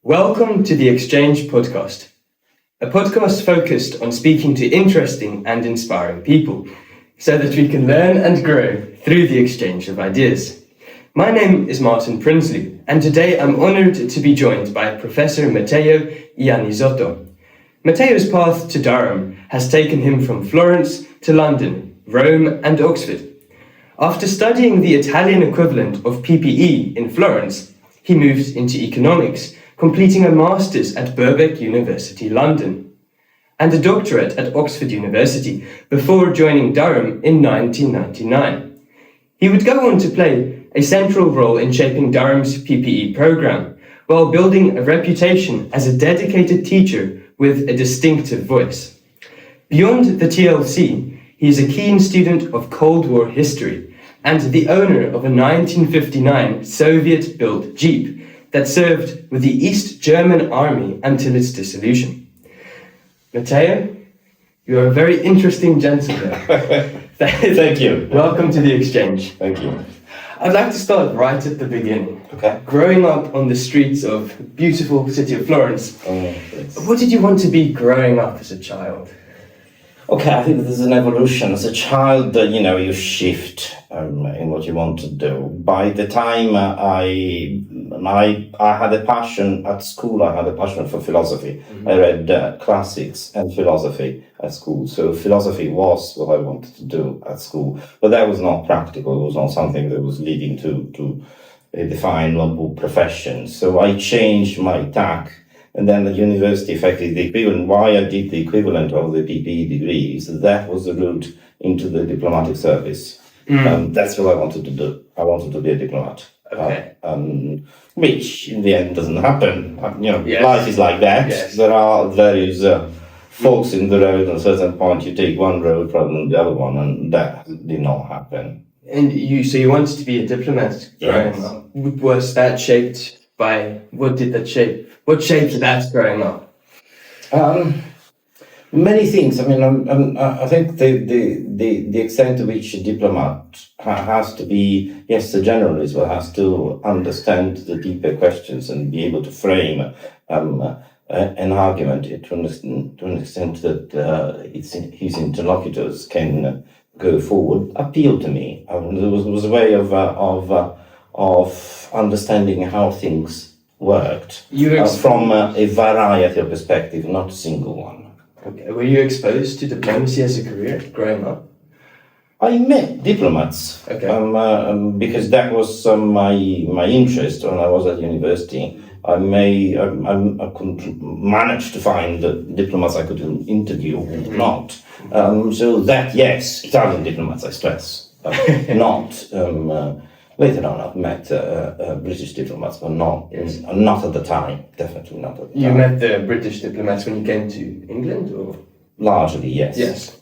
Welcome to the Exchange Podcast, a podcast focused on speaking to interesting and inspiring people so that we can learn and grow through the exchange of ideas. My name is Martin Prinsley, and today I'm honoured to be joined by Professor Matteo Iannizzotto. Matteo's path to Durham has taken him from Florence to London, Rome and Oxford. After studying the Italian equivalent of PPE in Florence, he moved into economics, completing a master's at Birkbeck University, London, and a doctorate at Oxford University before joining Durham in 1999. He would go on to play a central role in shaping Durham's PPE program, while building a reputation as a dedicated teacher with a distinctive voice. Beyond the TLC, he is a keen student of Cold War history and the owner of a 1959 Soviet-built Jeep that served with the East German Army until its dissolution. Matteo, you are a very interesting gentleman. Thank you. Welcome to the Exchange. Thank you. I'd like to start right at the beginning. Okay. Growing up on the streets of the beautiful city of Florence, Thanks. what did you want to be growing up as a child? Okay, I think there's an evolution. As a child, you shift in what you want to do. By the time I had a passion at school, I had a passion for philosophy. Mm-hmm. I read classics and philosophy at school. So philosophy was what I wanted to do at school. But that was not practical. It was not something that was leading to a definable profession. So I changed my tack. And then the university effectively the equivalent, why I did the equivalent of the PPE degrees, that was the route into the diplomatic service. That's what I wanted to do. I wanted to be a diplomat. Okay. Which in the end doesn't happen. Yes. Life is like that. Yes. There are various forks in the road. At a certain point, you take one road rather than the other one, and that did not happen. And you wanted to be a diplomat growing up. Was that shaped by, what shaped that growing up? Many things. I mean, I think the extent to which a diplomat has to be, yes, a generalist, but has to understand the deeper questions and be able to frame an argument to an extent that his interlocutors can go forward, appealed to me. There was a way of understanding how things worked from a variety of perspectives, not a single one. Okay. Were you exposed to diplomacy as a career growing up? I met diplomats because that was my interest when I was at university. I couldn't manage to find the diplomats I could interview or not. So that, yes, Italian diplomats, I stress, not. Later on, I've met British diplomats, but not at the time. Definitely not at the time. You met the British diplomats when you came to England, or? Largely, yes.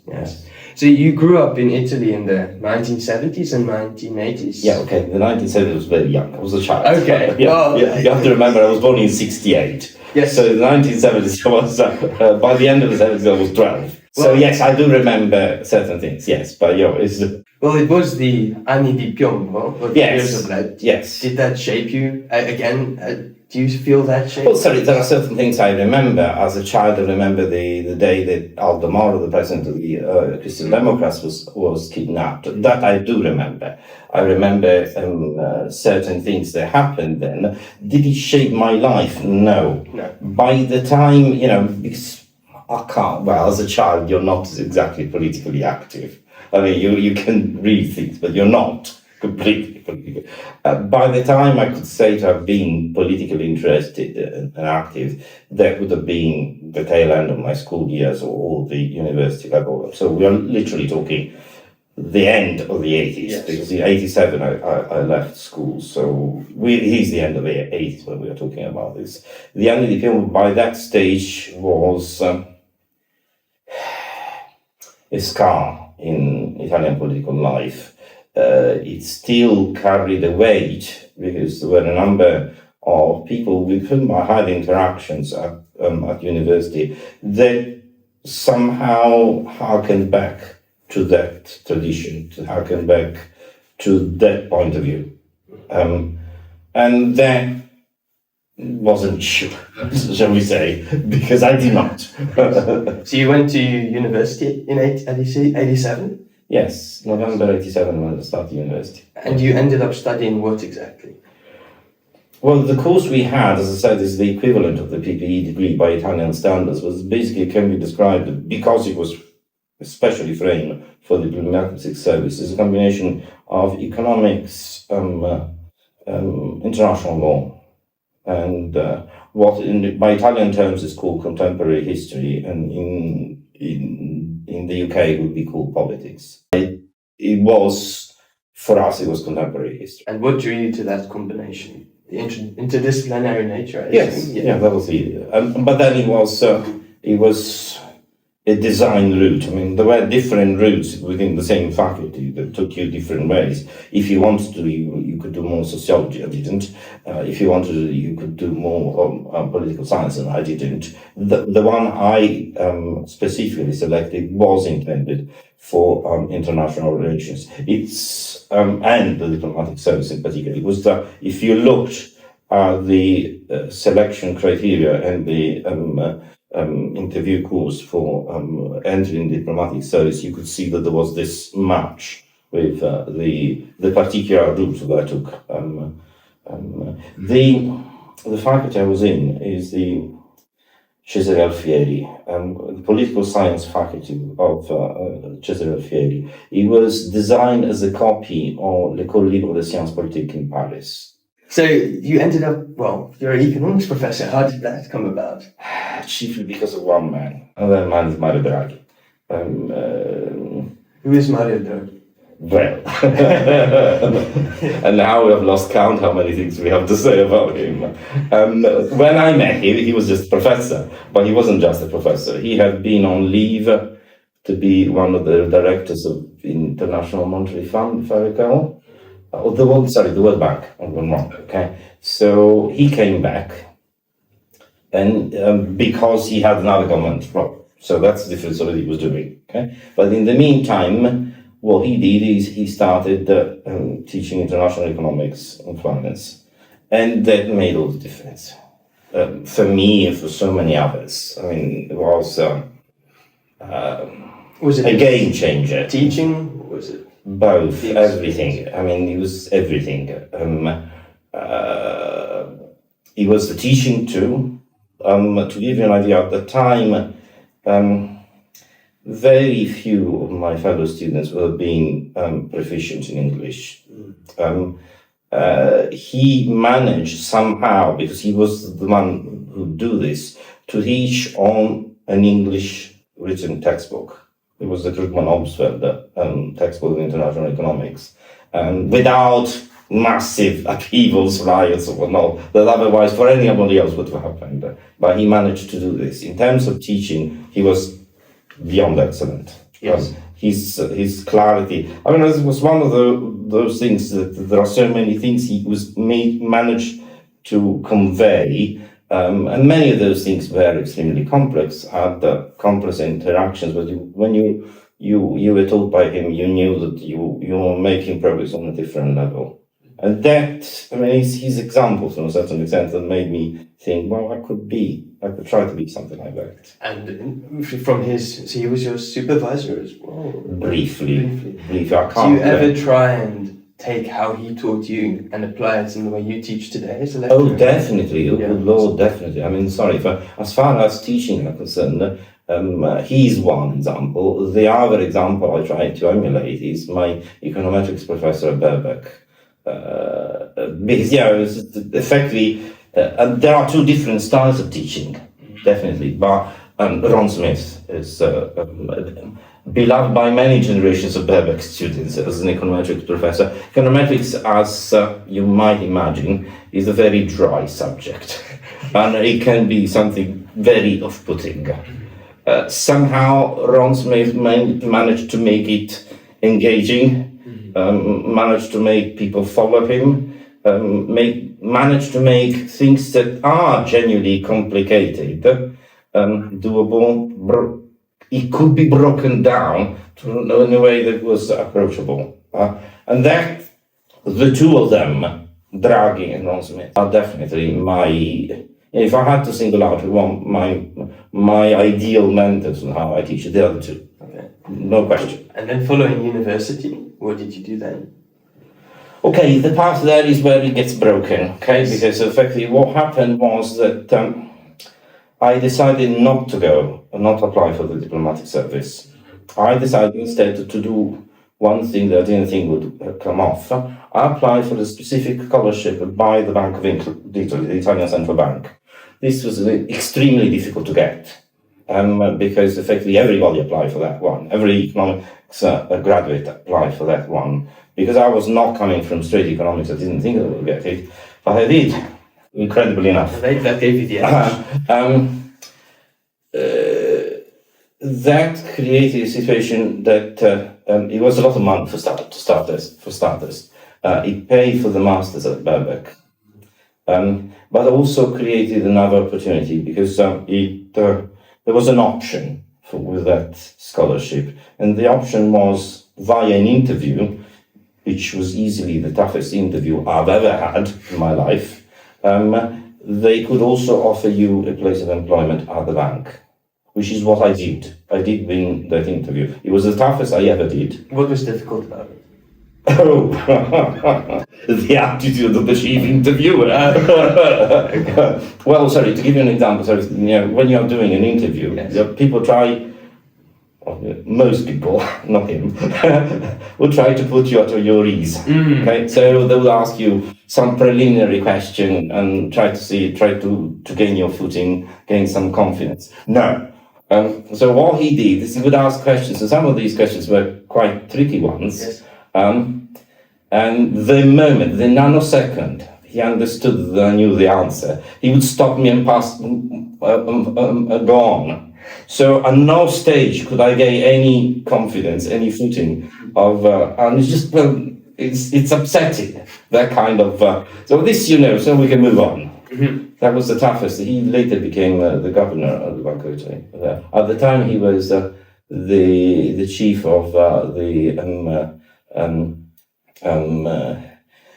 Yes. So you grew up in Italy in the 1970s and 1980s? Yeah, okay. The 1970s was very young. I was a child. Okay. Yeah. You have to remember, I was born in 1968. Yes. So the 1970s, I was, by the end of the 70s, I was 12. So yes, I do remember certain things, yes. But it's... Well, it was the anni di piombo, or the years of lead. Yes. Did that shape you again? Do you feel that shape? Well, sorry, there are certain things I remember. As a child, I remember the day that Aldo Moro, the president of the Christian Democrats, was kidnapped. That I do remember. I remember certain things that happened then. Did it shape my life? No. By the time, because I can't, well, as a child, you're not exactly politically active. I mean, you can read things, but you're not completely political. By the time I could say to have been politically interested and active, that would have been the tail end of my school years or the university level. So we are literally talking the end of the 80s, yes. Because in 87 I left school. So he's the end of the 80s when we are talking about this. The only film by that stage was a scar in Italian political life. It still carried the weight because there were a number of people with whom I had interactions at university that somehow harken back to that tradition, to harken back to that point of view. And then wasn't sure, shall we say, because I did not. So you went to university in 87? Yes, November 87 when I started university. And you ended up studying what exactly? Well, the course we had, as I said, is the equivalent of the PPE degree by Italian standards, was basically can be described, because it was especially framed for the diplomatic service, as a combination of economics, international law, and what by Italian terms is called contemporary history, and in the UK would be called politics. It was, for us, it was contemporary history. And what drew you to that combination? The interdisciplinary nature? Yes, yeah, that was the. But then it was a design route. I mean, there were different routes within the same faculty that took you different ways. If you wanted to, you could do more sociology. I didn't. If you wanted to, you could do more political science, and I didn't. The one I specifically selected was intended for international relations. It's and the diplomatic service in particular. It was that if you looked at the selection criteria and the interview course for entering diplomatic service, you could see that there was this match with the particular route that I took. The faculty I was in is the Cesare Alfieri, the political science faculty of Cesare Alfieri. It was designed as a copy of l'École Libre des Sciences Politiques in Paris. So you ended up, well, you're an economics professor. How did that come about? Chiefly because of one man, and that man is Mario Draghi. Who is Mario Draghi? Well, and now we have lost count how many things we have to say about him. When I met him, he was just a professor, but he wasn't just a professor. He had been on leave to be one of the directors of International Monetary Fund, if I recall. The World Bank. I'm wrong. Okay, so he came back, and because he had another government problem, so that's the difference of what he was doing. Okay, but in the meantime, what he did is he started teaching international economics in Florence, and that made all the difference for me and for so many others. I mean, it was it a game changer. Teaching? Was it? Both, everything. I mean, it was everything. It was the teaching too. To give you an idea, at the time, very few of my fellow students were being proficient in English. He managed somehow, because he was the one who do this, to teach on an English written textbook. It was the Krugman-Obsfeld textbook in international economics, without massive upheavals, riots, or whatnot, that otherwise for anybody else would have happened. But he managed to do this. In terms of teaching, he was beyond excellent. Yes. His clarity. I mean, it was one of those things that there are so many things he managed to convey. And many of those things were extremely complex, had complex interactions, but when you were taught by him, you knew that you were making progress on a different level. And that, I mean, his examples to a certain extent that made me think, well, I could try to be something like that. And from so he was your supervisor as well? Briefly. I can't. Do you ever try and take how he taught you and apply it in the way you teach today as a lecturer? Oh, definitely. Oh, yeah. Good Lord, definitely. I mean, sorry, as far as teaching are concerned, he's one example. The other example I try to emulate is my econometrics professor at Birkbeck. Because, effectively, there are two different styles of teaching, definitely. But Ron Smith is beloved by many generations of Birkbeck students as an econometrics professor. Econometrics, as you might imagine, is a very dry subject, and it can be something very off-putting. Somehow, Ron Smith managed to make it engaging, managed to make people follow him, managed to make things that are genuinely complicated doable. It could be broken down in a way that was approachable. And that, the two of them Draghi and Ron Smith are definitely if I had to single out one, my ideal mentors and how I teach, the other two. Okay. No question. And then following university, what did you do then? Okay, the path there is where it gets broken, okay? Because effectively what happened was that I decided not to apply for the diplomatic service. I decided instead to do one thing that I didn't think would come off. I applied for a specific scholarship by the Bank of Italy, the Italian Central Bank. This was extremely difficult to get because effectively everybody applied for that one. Every economics graduate applied for that one. Because I was not coming from straight economics, I didn't think I would get it, but I did, incredibly enough. That gave you the edge. That created a situation that it was a lot of money for starters. It paid for the masters at Birkbeck, but also created another opportunity because there was an option with that scholarship, and the option was via an interview, which was easily the toughest interview I've ever had in my life. They could also offer you a place of employment at the bank, which is what I did. I did win that interview. It was the toughest I ever did. What was difficult about it? Oh, the attitude of the chief interviewer. Well, sorry, to give you an example, when you're doing an interview, people try, most people, not him, will try to put you at your ease. Okay, so they will ask you some preliminary question and try to gain your footing, gain some confidence. No. So what he did is he would ask questions, and some of these questions were quite tricky ones. Yes. And the nanosecond he understood that I knew the answer, he would stop me and go on. So at no stage could I gain any confidence, any footing of, and it's just, it's upsetting, that kind of, so this, so we can move on. Mm-hmm. That was the toughest. He later became the governor of the Bank of Italy. At the time he was the chief of the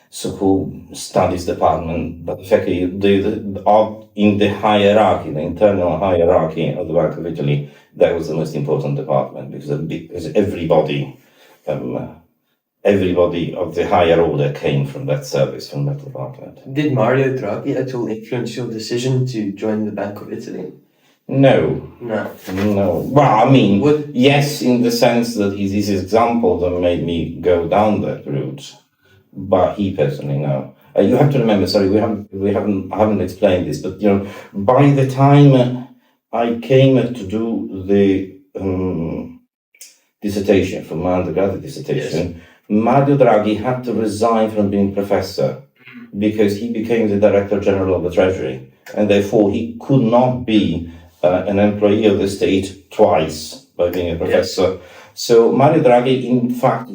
so-called studies department, but effectively in the hierarchy, the internal hierarchy of the Bank of Italy, that was the most important department because everybody of the higher order came from that service, from that department. Did Mario Draghi at all influence your decision to join the Bank of Italy? No. Well, I mean, yes, in the sense that it is his example that made me go down that route, but he personally, no. You have to remember, sorry, I haven't explained this, but by the time I came to do the dissertation, for my undergraduate dissertation, yes, Mario Draghi had to resign from being professor because he became the Director General of the Treasury, and therefore he could not be an employee of the state twice by being a professor. Yes. So Mario Draghi, in fact,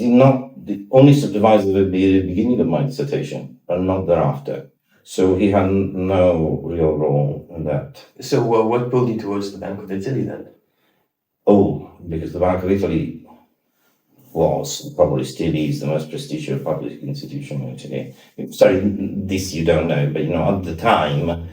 only supervised the beginning of my dissertation, but not thereafter. So he had no real role in that. So what pulled you towards the Bank of Italy then? Oh, because the Bank of Italy was, probably still is, the most prestigious public institution in Italy. Sorry, this you don't know, but at the time,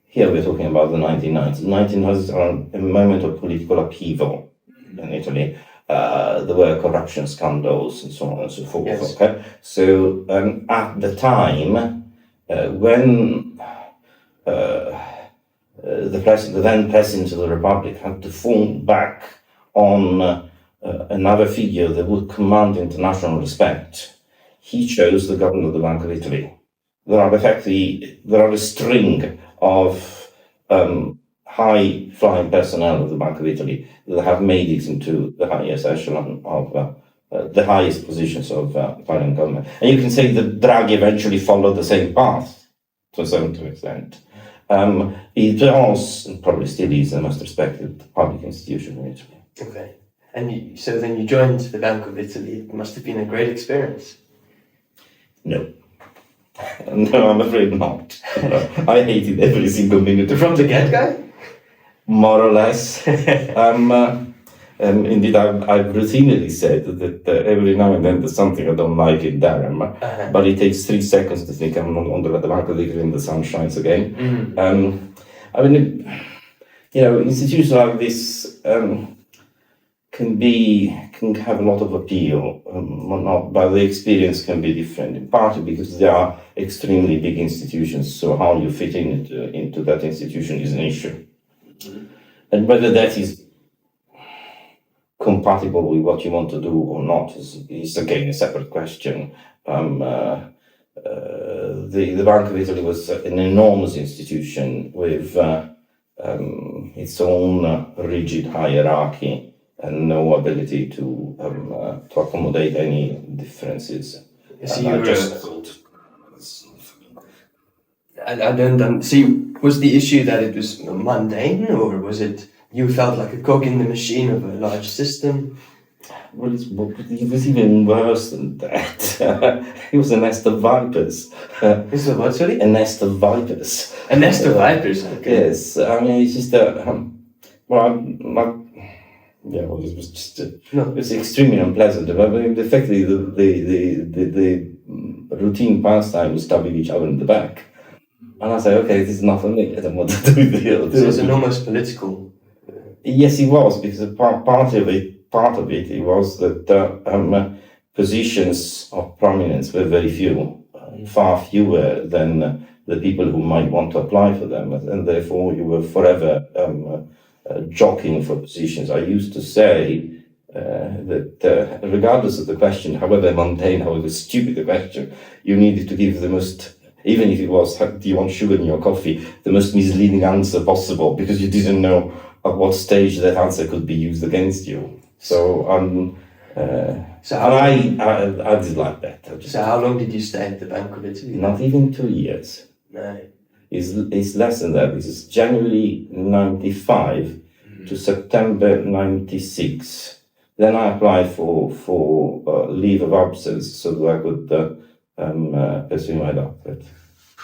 here we're talking about the 1990s. 1990s are a moment of political upheaval in Italy. There were corruption scandals and so on and so forth. Yes. Okay, so at the time when the then president of the Republic had to fall back on another figure that would command international respect, he chose the governor of the Bank of Italy. There are a string of high-flying personnel of the Bank of Italy that have made it into the highest echelon of the highest positions of Italian government. And you can say that Draghi eventually followed the same path to a certain extent. It was, and probably still is, the most respected public institution in Italy. Okay. And so then you joined the Bank of Italy. It must have been a great experience. No. No, I'm afraid not. I hated every single minute. From the get-go? More or less. Indeed, I've routinely said that every now and then there's something I don't like in Durham, but it takes 3 seconds to think I'm under the bank of the and the sun shines again. I mean, institutions like this can have a lot of appeal, but the experience can be different, in part because they are extremely big institutions, so how you fit into that institution is an issue. And whether that is compatible with what you want to do or not is again a separate question. The Bank of Italy was an enormous institution with its own rigid hierarchy and no ability to accommodate any differences. I don't see. Was the issue that it was mundane, or was it you felt like a cog in the machine of a large system? Well, it was even worse than that. It was a nest of vipers. Is it what, sorry? A nest of vipers. A nest of vipers, okay. Yes, I mean, it's just it was just it was extremely unpleasant. I mean, effectively, the routine pastime was stabbing each other in the back. And I said, okay, this is not for me. I don't want to do the other. So it was an almost political. Yes, it was, because part of it was that positions of prominence were very few, far fewer than the people who might want to apply for them, and therefore you were forever jockeying for positions. I used to say that regardless of the question, however mundane, however stupid the question, you needed to give the most, even if it was, do you want sugar in your coffee, the most misleading answer possible, because you didn't know at what stage that answer could be used against you. So, I did like that. So how long did you stay at the Bank of Italy? Not even 2 years. No. It's less than that. This is January 95 to September 96. Then I applied for leave of absence so that I could pursue my doctorate.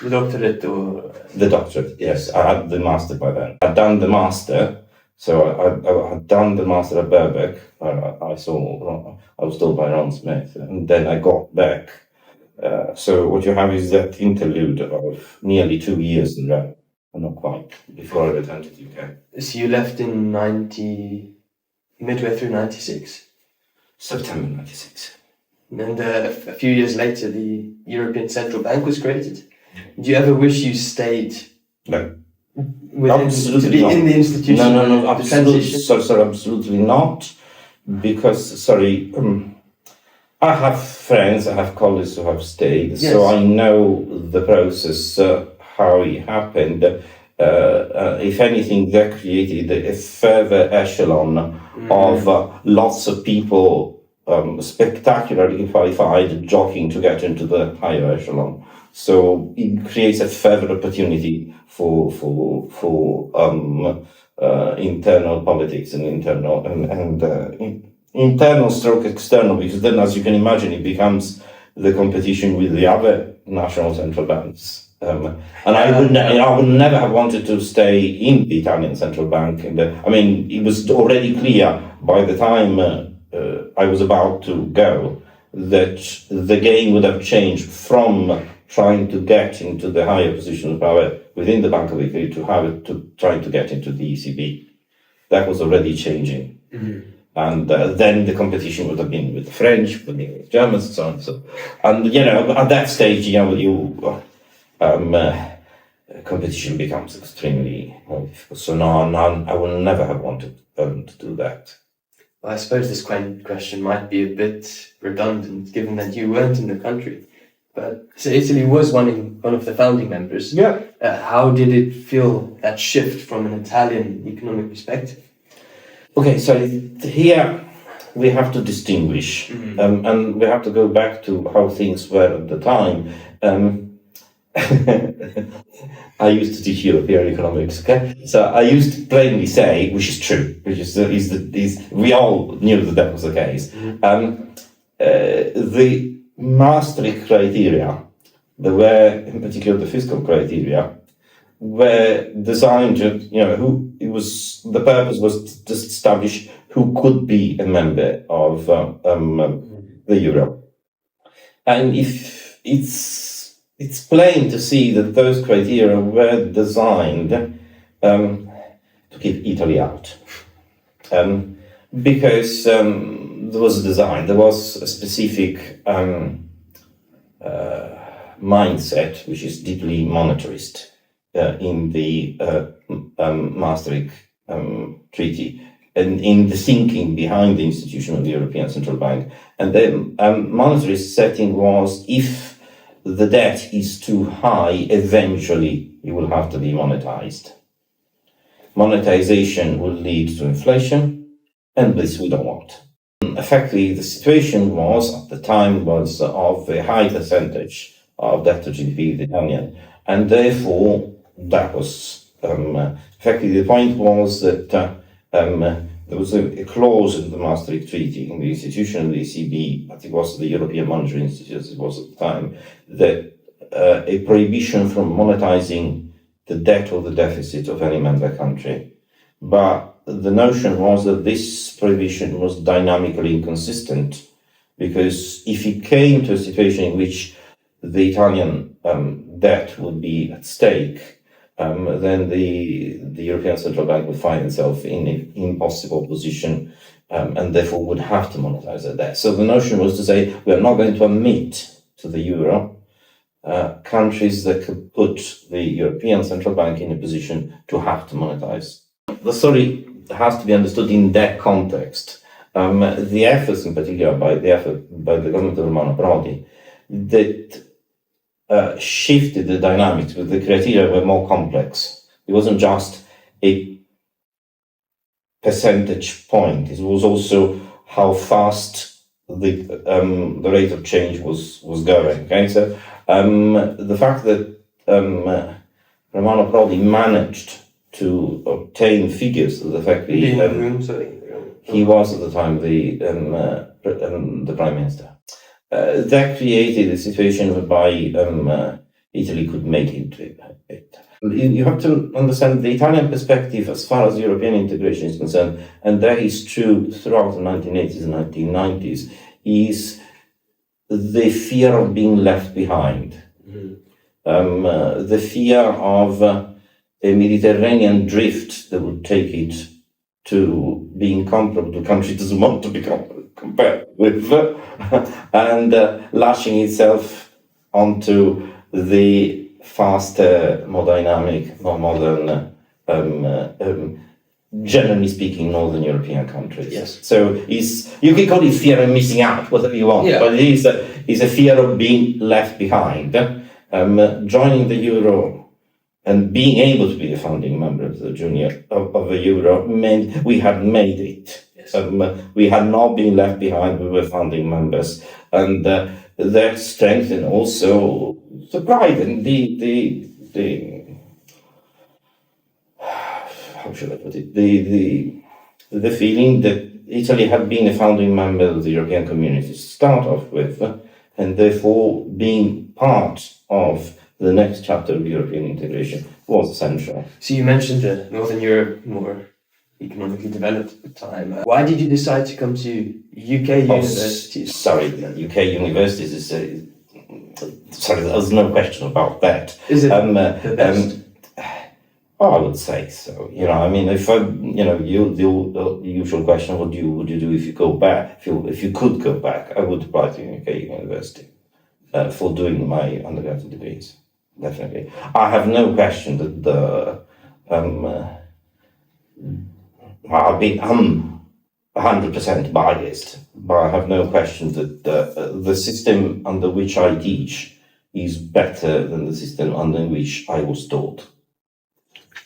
The doctorate or? The doctorate, yes. I had the master by then. I'd done the master, so I had done the master at Birkbeck. I was told by Ron Smith, and then I got back. So what you have is that interlude of nearly 2 years in Rome, not quite, before I returned to the UK. So you left in midway through 96? September 96. And a few years later, the European Central Bank was created. Do you ever wish you stayed? No. To be in the institution? No, absolutely not. Because, I have friends, I have colleagues who have stayed, yes. So I know the process, how it happened. If anything, that created a further echelon of lots of people spectacularly qualified jockeying to get into the higher echelon. So it creates a further opportunity for internal politics and internal stroke external, because then, as you can imagine, it becomes the competition with the other national central banks. And I would never have wanted to stay in the Italian central bank. And it was already clear by the time I was about to go that the game would have changed from trying to get into the higher position of power within the Bank of Italy to trying to get into the ECB. That was already changing. Mm-hmm. And then the competition would have been with the French, with the Germans, and so on. And at that stage, competition becomes extremely difficult. So no, I would never have wanted to do that. Well, I suppose this question might be a bit redundant, given that you weren't in the country. But so Italy was one of the founding members. Yeah. How did it feel, that shift from an Italian economic perspective? Okay, so here we have to distinguish, and we have to go back to how things were at the time. I used to teach European economics, okay? So I used to plainly say, which is true, we all knew that was the case. The Maastricht criteria, there were, in particular the fiscal criteria, were designed to, the purpose was to establish who could be a member of the euro. And if it's plain to see that those criteria were designed to keep Italy out. Because there was a design, there was a specific mindset which is deeply monetarist in the Maastricht Treaty and in the thinking behind the institution of the European Central Bank. And the monetarist setting was, if the debt is too high, eventually it will have to be monetized. Monetization will lead to inflation, and this we don't want. Effectively, the situation was, at the time, was of a high percentage of debt to GDP of the Italian, and therefore that was effectively the point was that there was a clause in the Maastricht Treaty, in the institution of the ECB, I think it was the European Monetary Institute as it was at the time, that a prohibition from monetizing the debt or the deficit of any member country. But the notion was that this prohibition was dynamically inconsistent, because if it came to a situation in which the Italian debt would be at stake, then the European Central Bank would find itself in an impossible position and therefore would have to monetize the debt. So the notion was to say, we are not going to admit to the euro countries that could put the European Central Bank in a position to have to monetize. The story has to be understood in that context. The efforts, in particular, by the government of Romano Prodi, that shifted the dynamics, but the criteria were more complex. It wasn't just a percentage point; it was also how fast the rate of change was going. Okay, so the fact that Romano Prodi managed to obtain figures that effectively he was at the time the prime minister. That created a situation whereby Italy could make it. You have to understand the Italian perspective as far as European integration is concerned, and that is true throughout the 1980s and 1990s, is the fear of being left behind. The fear of a Mediterranean drift that would take it to being comparable to a country it doesn't want to become compared with, and lashing itself onto the faster, more dynamic, more modern, generally speaking, Northern European countries. Yes. So you can call it fear of missing out, whatever you want, but it is a fear of being left behind. Joining the euro and being able to be a founding member of the euro meant we had made it. Yes. We had not been left behind. We were founding members, and that strengthened also the pride and the how should I put it, the feeling that Italy had been a founding member of the European community to start off with, and therefore being part of the next chapter of European integration was essential. So you mentioned the Northern Europe, more economically developed at the time. Why did you decide to come to UK universities? Sorry, UK universities is sorry, there's no question about that. Is it the best? I would say so. I mean, if the usual question, what would you do if you go back? If you could go back, I would apply to UK university for doing my undergraduate degrees. Definitely, I have no question that I'm 100% biased, but I have no question that the system under which I teach is better than the system under which I was taught.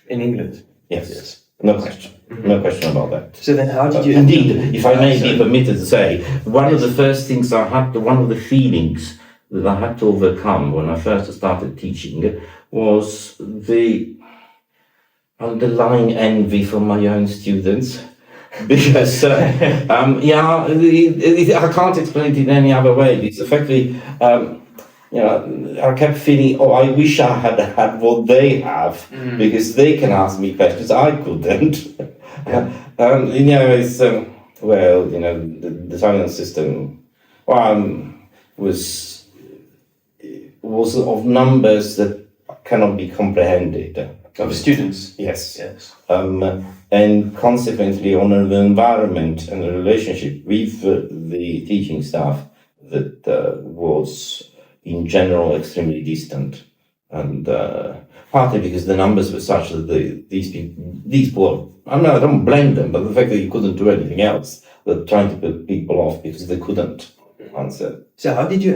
In England? Yes. No question. Mm-hmm. No question about that. So then how did you... Indeed, if I may be permitted to say, one of the first things one of the feelings that I had to overcome when I first started teaching was the underlying envy for my own students. Because, I can't explain it in any other way. It's effectively... I kept feeling, I wish I had had what they have, because they can ask me questions I couldn't. It's well, you know, the Italian system, was of numbers that cannot be comprehended. Of students? Yes. Yes. And consequently on the environment and the relationship with the teaching staff that was in general extremely distant, and partly because the numbers were such that these people, I don't blame them, but the fact that you couldn't do anything else than trying to put people off because they couldn't answer. So how did you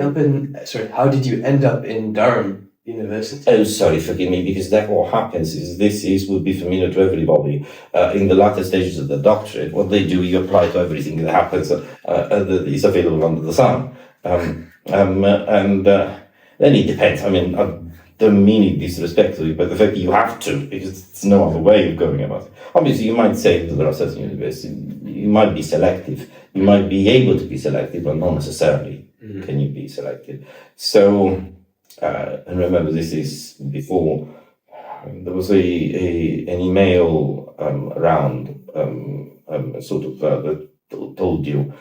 end up in Durham University? Oh, sorry, forgive me, because that what happens is would be familiar to everybody. In the latter stages of the doctorate, what they do, you apply to everything that happens that is available under the sun. And then it depends. I mean, I don't mean it disrespectfully, but the fact that you have to, because there's no other way of going about it. Obviously, you might say that there are certain universities, you might be selective, you might be able to be selective, but not necessarily can you be selected. So, and remember, this is before there was an email around that told you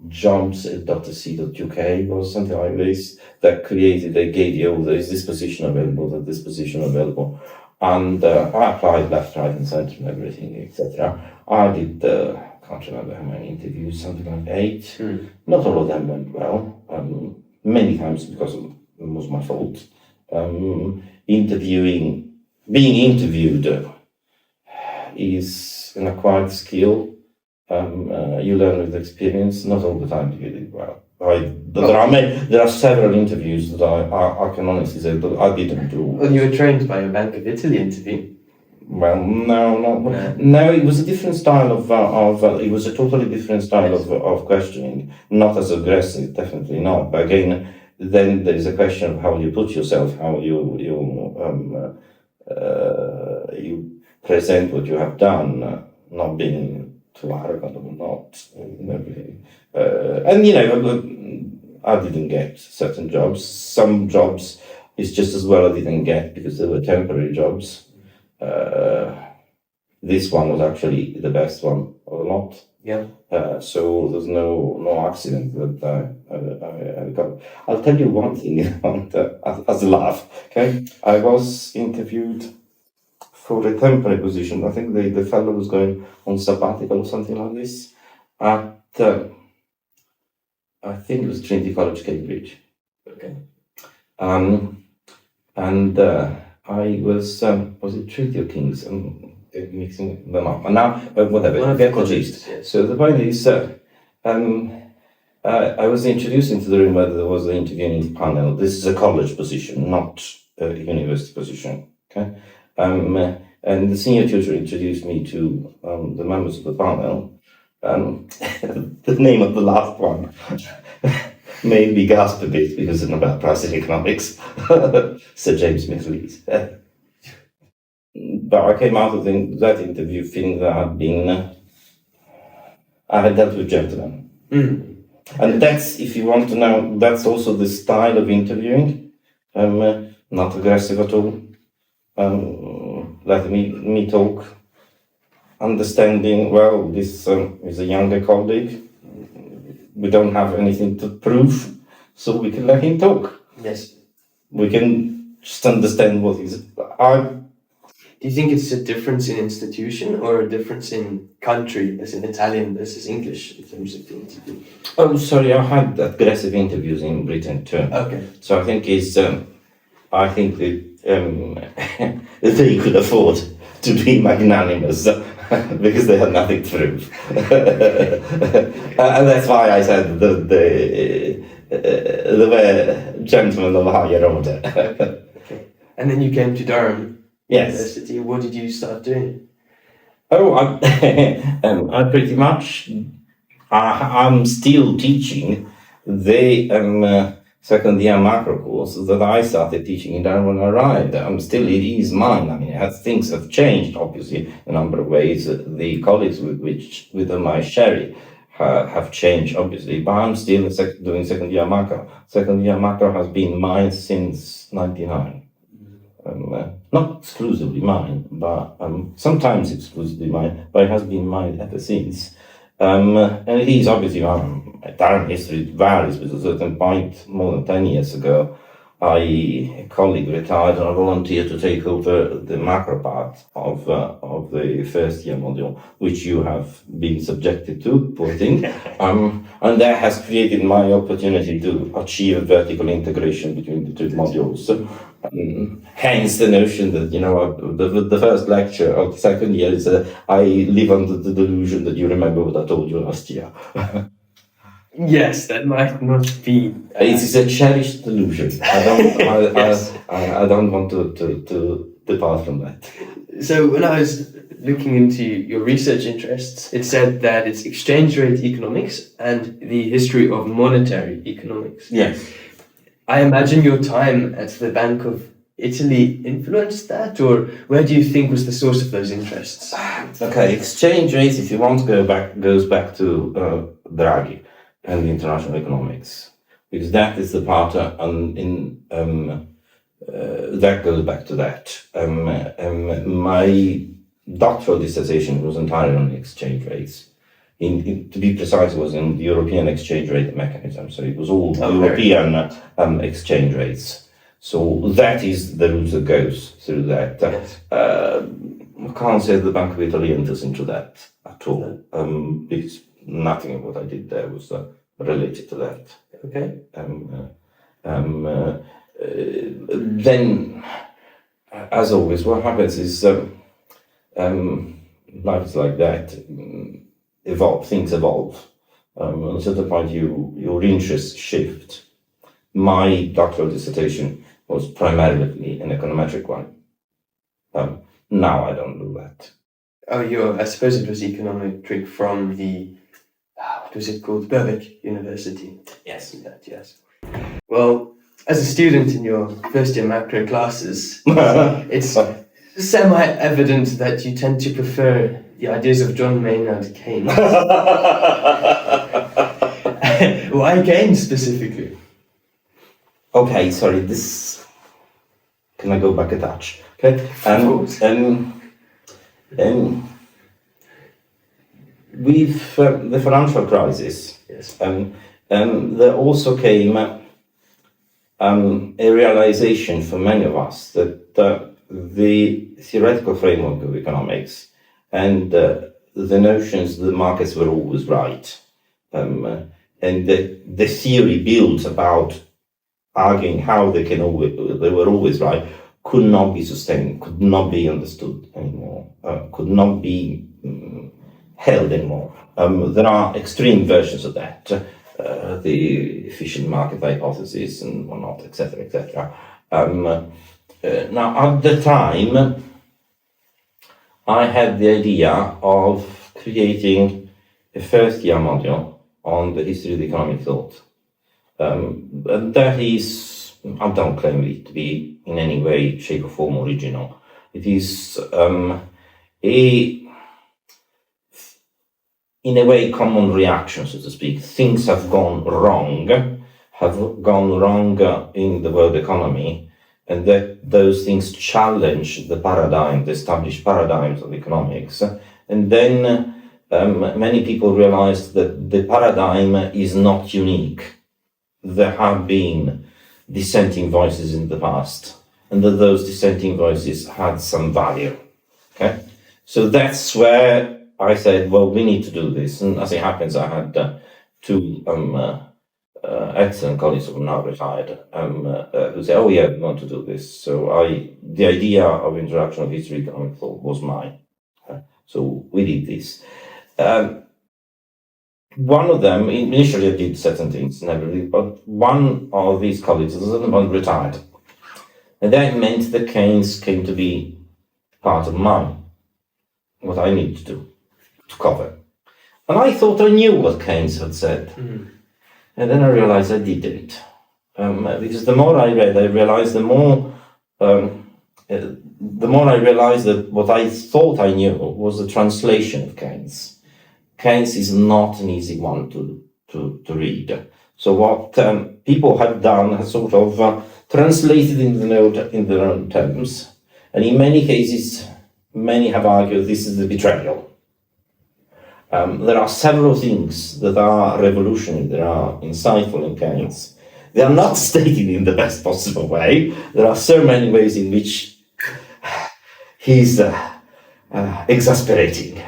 jobs at .c.uk or something like this, that they gave you, there is this position available, this position available. And I applied left, right, and centre and everything, etc. I did, can't remember how many interviews, something like 8. Not all of them went well. Many times because it was my fault. Being interviewed is an acquired skill. You learn with experience. Not all the time you did well. There are several interviews that I can honestly say that I didn't do. Well, you were trained by a Bank of Italy interview. Well, no. It was a different style it was a totally different style of questioning. Not as aggressive, definitely not. But again, then there is a question of how you put yourself, how you present what you have done, not being too arrogant or not, and everything. And you know, I didn't get certain jobs. Some jobs is just as well I didn't get because they were temporary jobs. This one was actually the best one of the lot. Yeah. So there's no accident that I got. I'll tell you one thing as a laugh. Okay, I was interviewed for a temporary position. I think the fellow was going on sabbatical or something like this at I think it was Trinity College, Cambridge. Okay. And I was it Trinity or King's? I'm mixing them up. And now, whatever, get the gist. Yes. So the point is, I was introduced into the room where there was the interviewing panel. This is a college position, not a university position. Okay. And the senior tutor introduced me to the members of the panel. The name of the last one made me gasp a bit because it's about pricing economics. Sir James Smith-Lees. But I came out of that interview feeling that I had dealt with gentlemen. And that's, if you want to know, that's also the style of interviewing. Not aggressive at all. Let me talk. Understanding, well, this is a younger colleague. We don't have anything to prove, so we can let him talk. Yes. We can just understand what he's. Do you think it's a difference in institution or a difference in country, as in Italian versus English, in terms of the interview? Oh, sorry, I had aggressive interviews in Britain too. Okay. So I think I think that they could afford to be magnanimous because they had nothing to prove. And that's why I said that they were gentlemen of a higher order. Okay. And then you came to Durham University. What did you start doing? Oh, I pretty much, I'm still teaching the second year macro course that I started teaching in Durham when I arrived. It is mine. I mean, things have changed, obviously, in a number of ways. The colleagues with whom I share it have changed, obviously, but I'm still doing second year macro. Second year macro has been mine since 99. Not exclusively mine, but sometimes exclusively mine, but it has been mine ever since. And it is obviously, Durham history varies, but at a certain point, more than 10 years ago, a colleague retired and I volunteered to take over the macro part of the first year module, which you have been subjected to, poor thing. And that has created my opportunity to achieve vertical integration between the two modules. Hence the notion that, the first lecture of the second year is I live under the delusion that you remember what I told you last year. Yes, that might not be. It is a cherished delusion. I don't. Yes. I don't want to depart from that. So when I was looking into your research interests, it said that it's exchange rate economics and the history of monetary economics. Yes. I imagine your time at the Bank of Italy influenced that, or where do you think was the source of those interests? Okay, exchange rates, if you want to go back, goes back to Draghi and international economics, because that is the part that goes back to that. My doctoral dissertation was entirely on exchange rates. To be precise, it was in the European exchange rate mechanism, so it was all European exchange rates. So that is the route that goes through that. Yes. I can't say the Bank of Italy enters into that at all, because nothing of what I did there was related to that. Okay. Then, as always, what happens is life is like that. Things evolve. At a certain point, your interests shift. My doctoral dissertation was primarily an econometric one. Now I don't do that. Oh, I suppose it was econometric from the, what was it called? Birkbeck University. Yes. Yes. Well, as a student in your first year macro classes, it's semi-evident that you tend to prefer the ideas of John Maynard Keynes. Why Keynes specifically? Okay, sorry, can I go back a touch? Okay. With the financial crisis, yes, there also came a realization for many of us that the theoretical framework of economics and the notions the markets were always right, and the theory built about arguing how they were always right, could not be sustained, could not be understood anymore, could not be held anymore. There are extreme versions of that, the efficient market hypothesis and whatnot, etc., etc. Now, at the time, I had the idea of creating a first-year module on the history of economic thought. And that is, I don't claim it to be in any way, shape or form original. It is in a way, common reaction, so to speak. Things have gone wrong in the world economy, and that those things challenge the established paradigms of economics. And then many people realized that the paradigm is not unique. There have been dissenting voices in the past, and that those dissenting voices had some value. Okay, so that's where I said, well, we need to do this. And as it happens, I had two excellent colleagues who are now retired who said, oh yeah, we want to do this. So the idea of introduction of history economic thought was mine. So we did this. One of them, initially I did certain things, never really, but one of these colleagues, the other one retired. And that meant that Keynes came to be part of what I needed to do, to cover. And I thought I knew what Keynes had said. Mm-hmm. And then I realized I didn't. Because the more I read, I realized the more I realized that what I thought I knew was the translation of Keynes. Keynes is not an easy one to read. So what people have done has sort of translated in their own terms. And in many cases, many have argued this is the betrayal. There are several things that are revolutionary, that are insightful in Keynes. They are not stated in the best possible way. There are so many ways in which he's exasperating.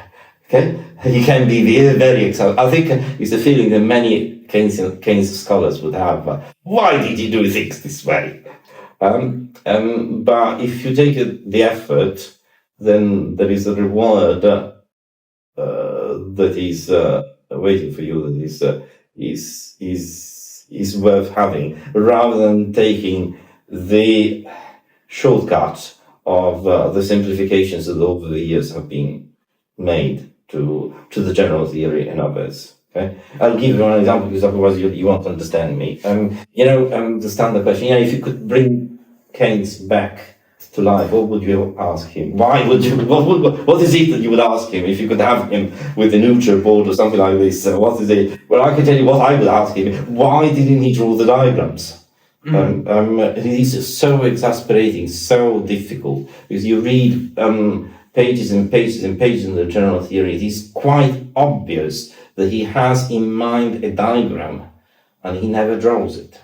Okay, he can be very, very exasperating. I think it's a feeling that many Keynes scholars would have. Why did he do things this way? But if you take the effort, then there is a reward that is waiting for you. That is worth having, rather than taking the shortcut of the simplifications that over the years have been made to the general theory and others. Okay, I'll give you one example because otherwise you won't understand me. The standard question: if you could bring Keynes back to life, what would you ask him? Why would you? What is it that you would ask him if you could have him with a neutral board or something like this? What is it? Well, I can tell you what I would ask him. Why didn't he draw the diagrams? It is so exasperating, so difficult, because you read pages and pages and pages in the general theory. It is quite obvious that he has in mind a diagram, and he never draws it.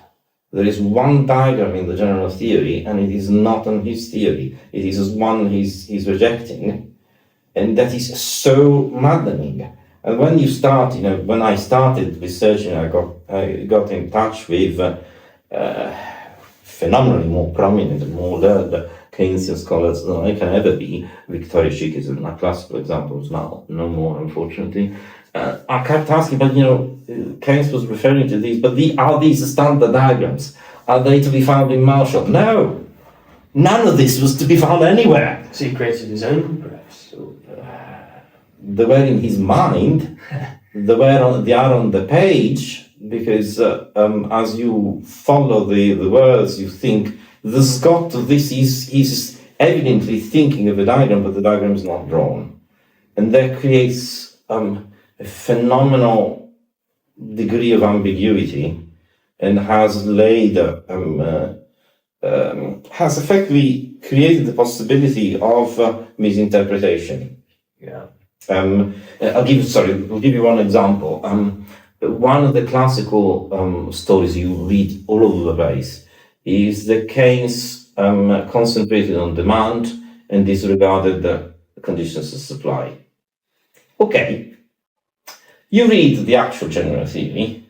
There is one diagram in the general theory, and it is not on his theory. It is one he's rejecting, and that is so maddening. And when you start, when I started researching, I got in touch with phenomenally more prominent and more learned Keynesian scholars than I can ever be. Victoria Schick is a classical example, now no more, unfortunately. I kept asking, but Keynes was referring to these, but are these standard diagrams? Are they to be found in Maastricht? No, none of this was to be found anywhere. So he created his own, perhaps? They were in his mind, they are on the page, because as you follow the words, you think, he's evidently thinking of a diagram, but the diagram is not drawn. And that creates a phenomenal degree of ambiguity, and has has effectively created the possibility of misinterpretation. Yeah. I'll give you one example. One of the classical stories you read all over the place is that Keynes concentrated on demand and disregarded the conditions of supply. Okay, you read the actual general theory,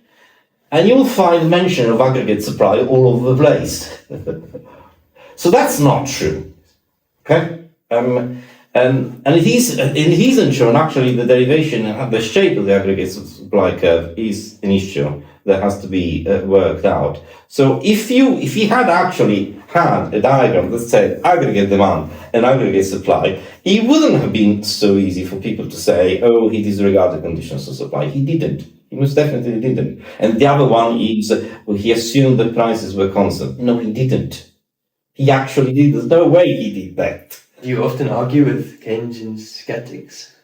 and you will find mention of aggregate supply all over the place. So that's not true. Okay, and it isn't true. And actually, the derivation and the shape of the aggregate supply curve is an issue that has to be worked out. So if he had actually had a diagram that said aggregate demand and aggregate supply, it wouldn't have been so easy for people to say, oh, he disregarded conditions of supply. He didn't. He most definitely didn't. And the other one is, he assumed that prices were constant. No, he didn't. He actually did. There's no way he did that. Do you often argue with Keynesian skeptics?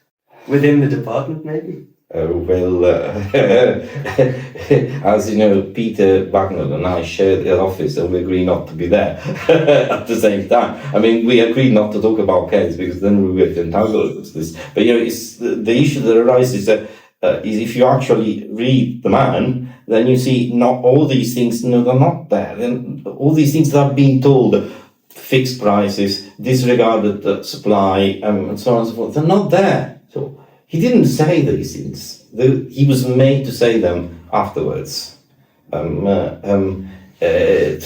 Within the department, maybe? As you know, Peter Wagner and I shared the office, and we agreed not to be there at the same time. I mean, we agreed not to talk about Keynes because then we would entangle into this. But it's the issue that arises is if you actually read the man, then you see not all these things. No, they're not there. Then all these things that are being told, fixed prices, disregarded supply, and so on and so forth, they're not there. So he didn't say these things. He was made to say them afterwards.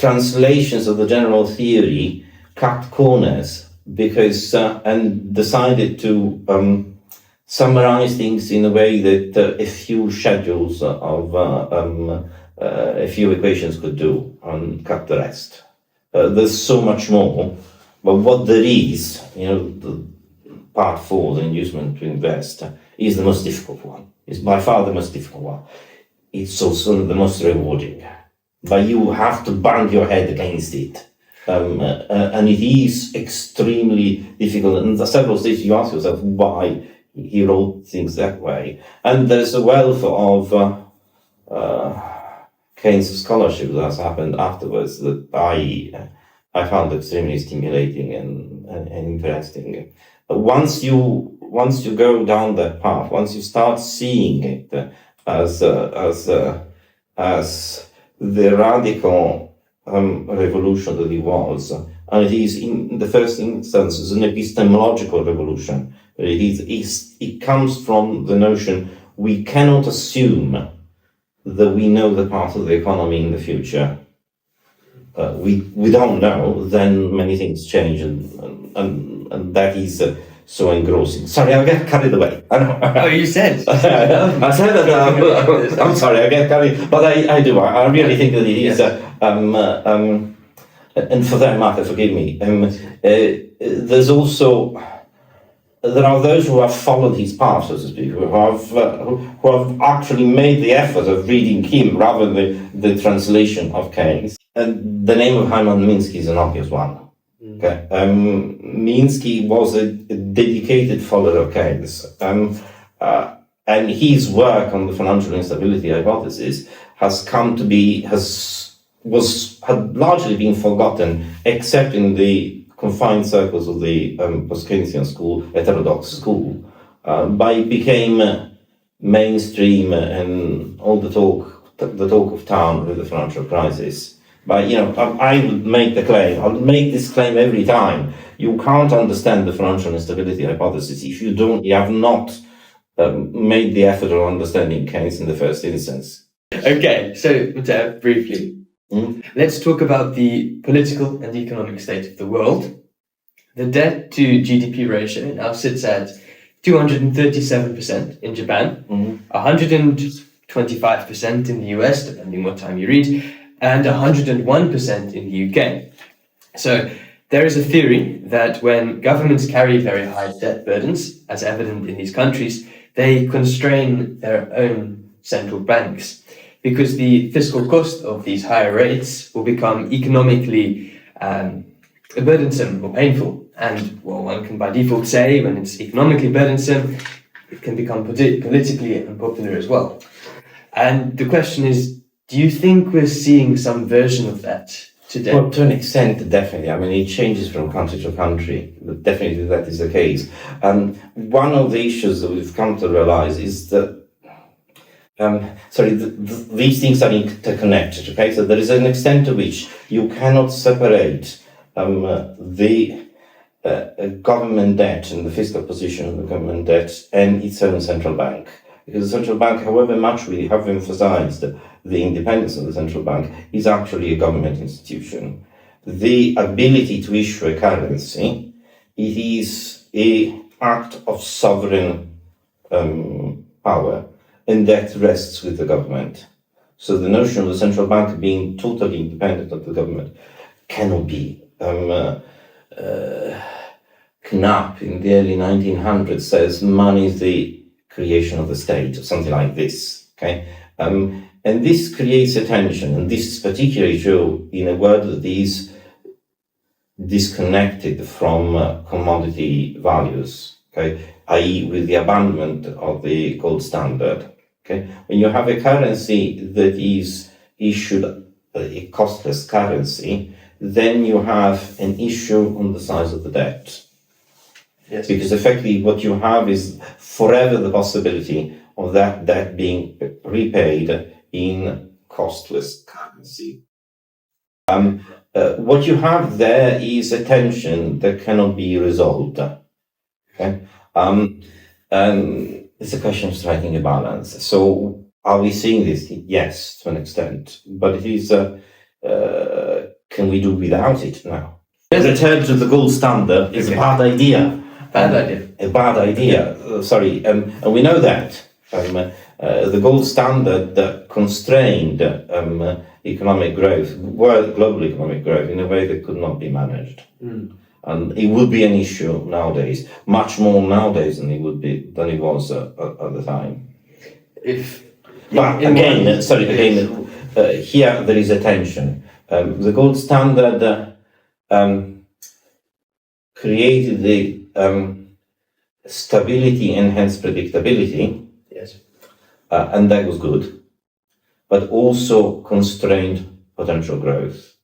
Translations of the general theory cut corners because and decided to summarize things in a way that a few schedules of a few equations could do, and cut the rest. There's so much more, but what there is, the part 4, the inducement to invest, is the most difficult one. It's by far the most difficult one. It's also the most rewarding, but you have to bang your head against it. And it is extremely difficult. And several stages you ask yourself why he wrote things that way. And there's a wealth of Keynes scholarship that has happened afterwards that I found extremely stimulating and interesting. Once you once you go down that path, once you start seeing it as the radical revolution that it was, and it is in the first instance is an epistemological revolution. It comes from the notion we cannot assume that we know the path of the economy in the future. We don't know, then many things change, and that is so engrossing. Sorry, I get carried away. I know. Oh, you said. I said that. I'm sorry, I get carried, but I do. I really think that it is. And for that matter, forgive me. There are those who have followed his path, so to speak, who have actually made the effort of reading him rather than the translation of Keynes. And the name of Hyman Minsky is an obvious one. Okay. Minsky was a dedicated follower of Keynes, and his work on the financial instability hypothesis had largely been forgotten, except in the confined circles of the post-Keynesian school, heterodox school. But it became mainstream and all the talk of town with the financial crisis. But I would make the claim. I'll make this claim every time. You can't understand the financial instability hypothesis if you have not made the effort of understanding Keynes in the first instance. Okay, so Matteo, briefly, let's talk about the political and economic state of the world. The debt to GDP ratio now sits at 237% in Japan, 125% in the US, depending what time you read, and 101% in the UK. So there is a theory that when governments carry very high debt burdens, as evident in these countries, they constrain their own central banks, because the fiscal cost of these higher rates will become economically burdensome or painful. And one can by default say when it's economically burdensome, it can become politically unpopular as well. And the question is, do you think we're seeing some version of that today? Well, to an extent, definitely. I mean, it changes from country to country, but definitely that is the case. And one of the issues that we've come to realize is that these things are interconnected, okay? So there is an extent to which you cannot separate the government debt and the fiscal position of the government debt and its own central bank. Because the central bank, however much we have emphasized the independence of the central bank, is actually a government institution. The ability to issue a currency, it is an act of sovereign power, and that rests with the government. So the notion of the central bank being totally independent of the government cannot be. Knapp in the early 1900s says money is the creation of the state, or something like this. Okay, and this creates a tension, and this is particularly true in a world that is disconnected from commodity values. Okay, i.e., with the abandonment of the gold standard. Okay, when you have a currency that is issued a costless currency, then you have an issue on the size of the debt. Yes. Because effectively what you have is forever the possibility of that debt being repaid in costless currency. What you have there is a tension that cannot be resolved. Okay? And it's a question of striking a balance. So are we seeing this? Yes, to an extent. But it is, can we do without it now? The return to the gold standard is a bad idea. A bad idea. And we know that. The gold standard that constrained economic growth, global economic growth, in a way that could not be managed. And it would be an issue nowadays, much more nowadays than it was at the time. Here there is a tension. The gold standard created the stability and hence predictability. Yes. And that was good, but also constrained potential growth.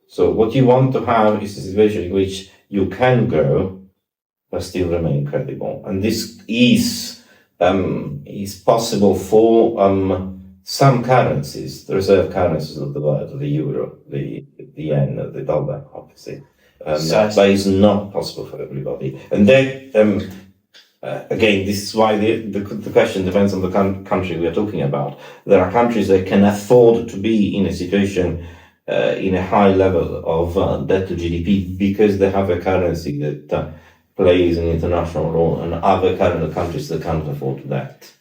So what you want to have is a situation in which you can grow, still remain credible. And this is possible for some currencies, the reserve currencies of the world, the euro, the yen, the dollar, obviously. But it's not possible for everybody. And then, again, this is why the question depends on the country we are talking about. There are countries that can afford to be in a situation in a high level of debt to GDP because they have a currency that plays an international role, and other countries that can't afford that.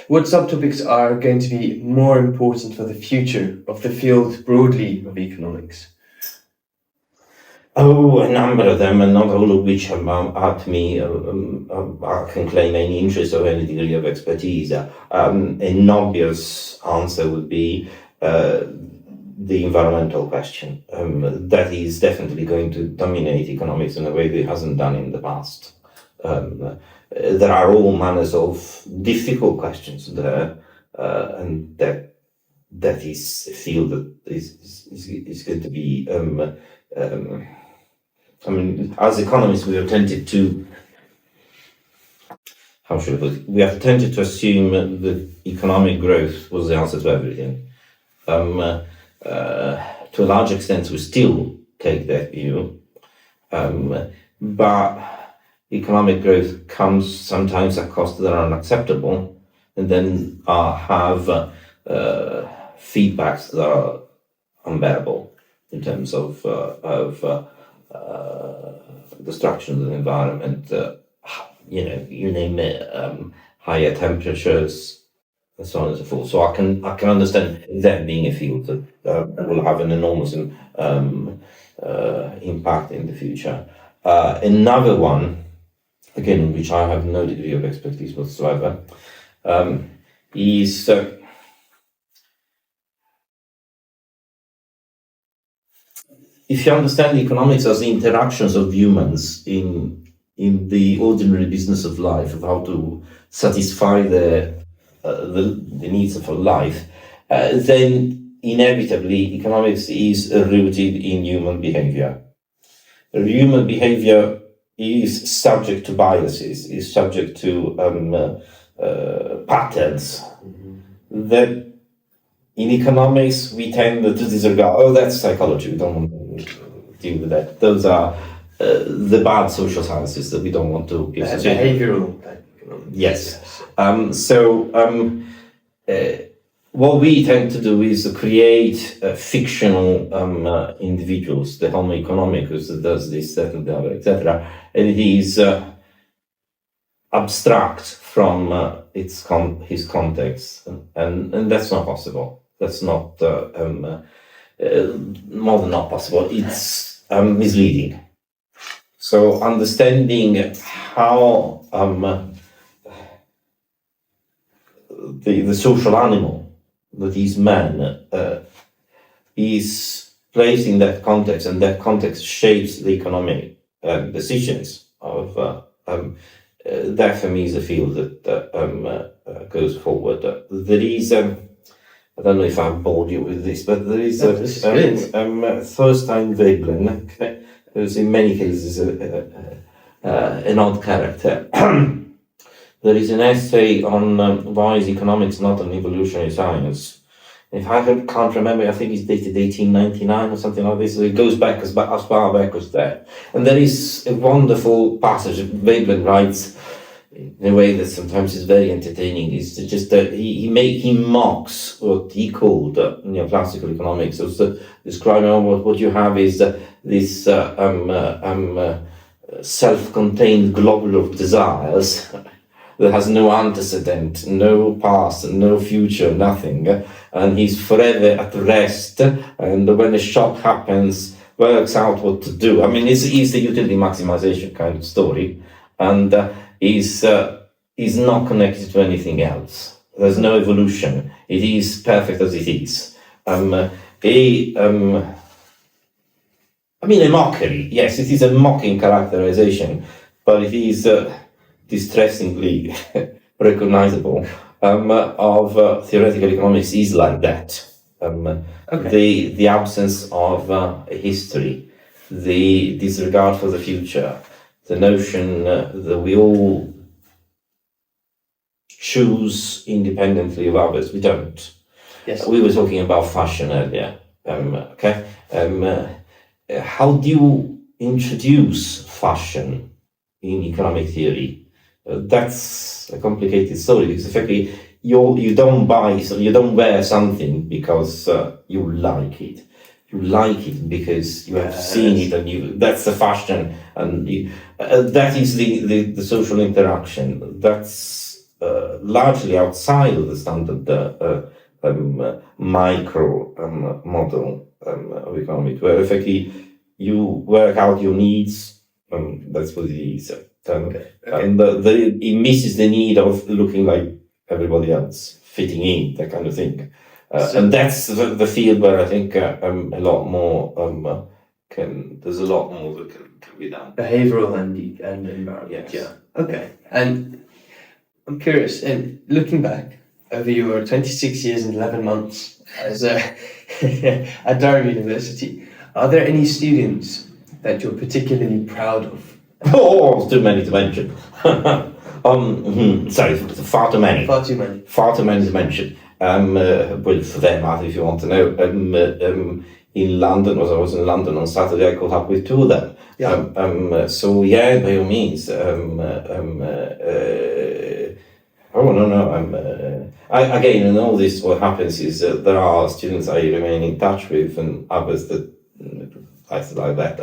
What subtopics are going to be more important for the future of the field broadly of economics? Oh, a number of them, and not all of which are to me I can claim any interest or any degree of expertise. An obvious answer would be the environmental question. That is definitely going to dominate economics in a way that it hasn't done in the past. There are all manners of difficult questions there, and that is a field that is going to be. I mean, as economists, we are tempted to. How should I put it? We are tempted to assume that economic growth was the answer to everything. To a large extent, we still take that view, but economic growth comes sometimes at costs that are unacceptable, and then have feedbacks that are unbearable in terms of destruction of the environment. You name it, higher temperatures, and so on and so forth. So I can understand that being a field that will have an enormous impact in the future. Another one, again, in which I have no degree of expertise whatsoever, is if you understand economics as the interactions of humans in the ordinary business of life, of how to satisfy the needs of life, then inevitably economics is rooted in human behavior. Human behavior is subject to biases, is subject to patterns that in economics we tend to disregard. Oh, that's psychology, we don't want to deal with that. Those are the bad social sciences that we don't want to give. Behavioral. Yes. What we tend to do is to create fictional individuals, the Homo economicus that does this, that, and the other, etc. And it is abstract from his context, and that's not possible. That's not more than not possible. It's misleading. So understanding how the social animal that is man is placed in that context, and that context shapes the economic decisions of that for me is a field that goes forward. There is I don't know if I've bored you with this, but there is Thorstein Veblen, who's in many cases an odd character. There is an essay on why is economics not an evolutionary science. If I can't remember, I think it's dated 1899 or something like this. So it goes back as far back as that. And there is a wonderful passage Veblen writes in a way that sometimes is very entertaining. Is just that he mocks what he called neoclassical economics. So describing what you have is this self-contained globule of desires that has no antecedent, no past, no future, nothing, and he's forever at rest, and when a shock happens, works out what to do. I mean, it's the utility maximization kind of story, and is not connected to anything else. There's no evolution. It is perfect as it is. I mean, a mockery. Yes, it is a mocking characterization, but it is distressingly recognizable of theoretical economics is like that. The absence of history, the disregard for the future, the notion that we all choose independently of others. We don't. Yes. We were talking about fashion earlier. Okay. How do you introduce fashion in economic theory? That's a complicated story because effectively you don't buy, so you don't wear something because you like it. You like it because you have seen it, and that's the fashion, and that is the social interaction. That's largely outside of the standard micro model of economics, where effectively you work out your needs. That's what it is. And it misses the need of looking like everybody else, fitting in, that kind of thing. And that's the field where I think a lot more there's a lot more that can be done. Behavioral and environment. Yes. Yeah. Okay. And I'm curious, and looking back over your 26 years and 11 months as at Durham University, are there any students that you're particularly proud of? Oh, too many to mention. Sorry, far too many. Far too many. Far too many to mention. Well, for them, if you want to know, in London, as I was in London on Saturday, I caught up with two of them. Yeah. So yeah, by all means. Again, in all this, what happens is there are students I remain in touch with, and others that like that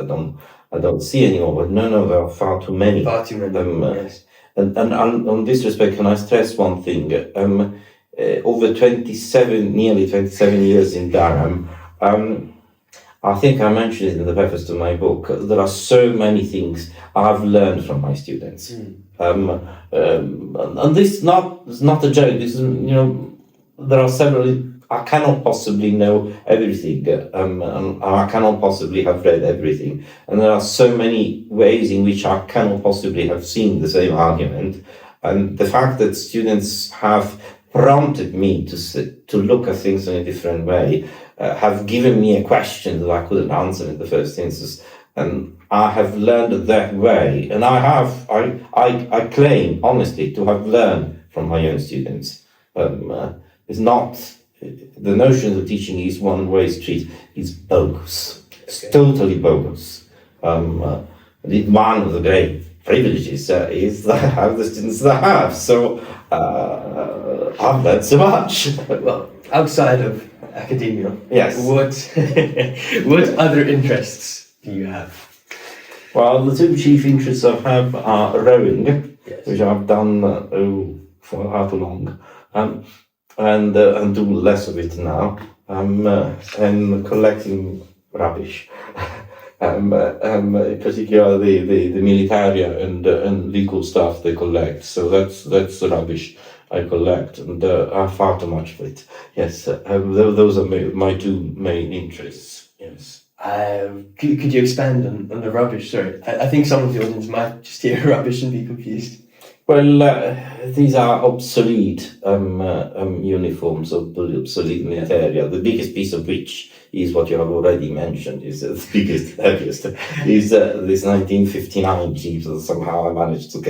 I don't see anymore. But no, there are far too many. Far too many. Yes. And on this respect, can I stress one thing? Over nearly 27 years in Durham, I think I mentioned it in the preface to my book. There are so many things I've learned from my students. And this is not a joke. This is, there are several. I cannot possibly know everything, and I cannot possibly have read everything. And there are so many ways in which I cannot possibly have seen the same argument. And the fact that students have prompted me to look at things in a different way, have given me a question that I couldn't answer in the first instance, and I have learned that way. And I claim honestly to have learned from my own students. It's not the notion that teaching is one-way street is bogus. It's totally bogus. One of the great privileges is that I have the students that I have. So I've learned so much. Well, outside of academia, yes. What other interests do you have? Well, the two chief interests I have are rowing, yes. which I've done for how long, and do less of it now, and collecting rubbish. Particularly the militaria and legal stuff they collect. So that's the rubbish I collect, and I have far too much of it. Yes, those are my two main interests. Yes. Could you expand on the rubbish? Sorry, I think some of the audience might just hear rubbish and be confused. Well, these are obsolete uniforms of obsolete militaria. The biggest piece of which is what you have already mentioned, is the biggest, heaviest, is this 1959 Jeep that somehow I managed to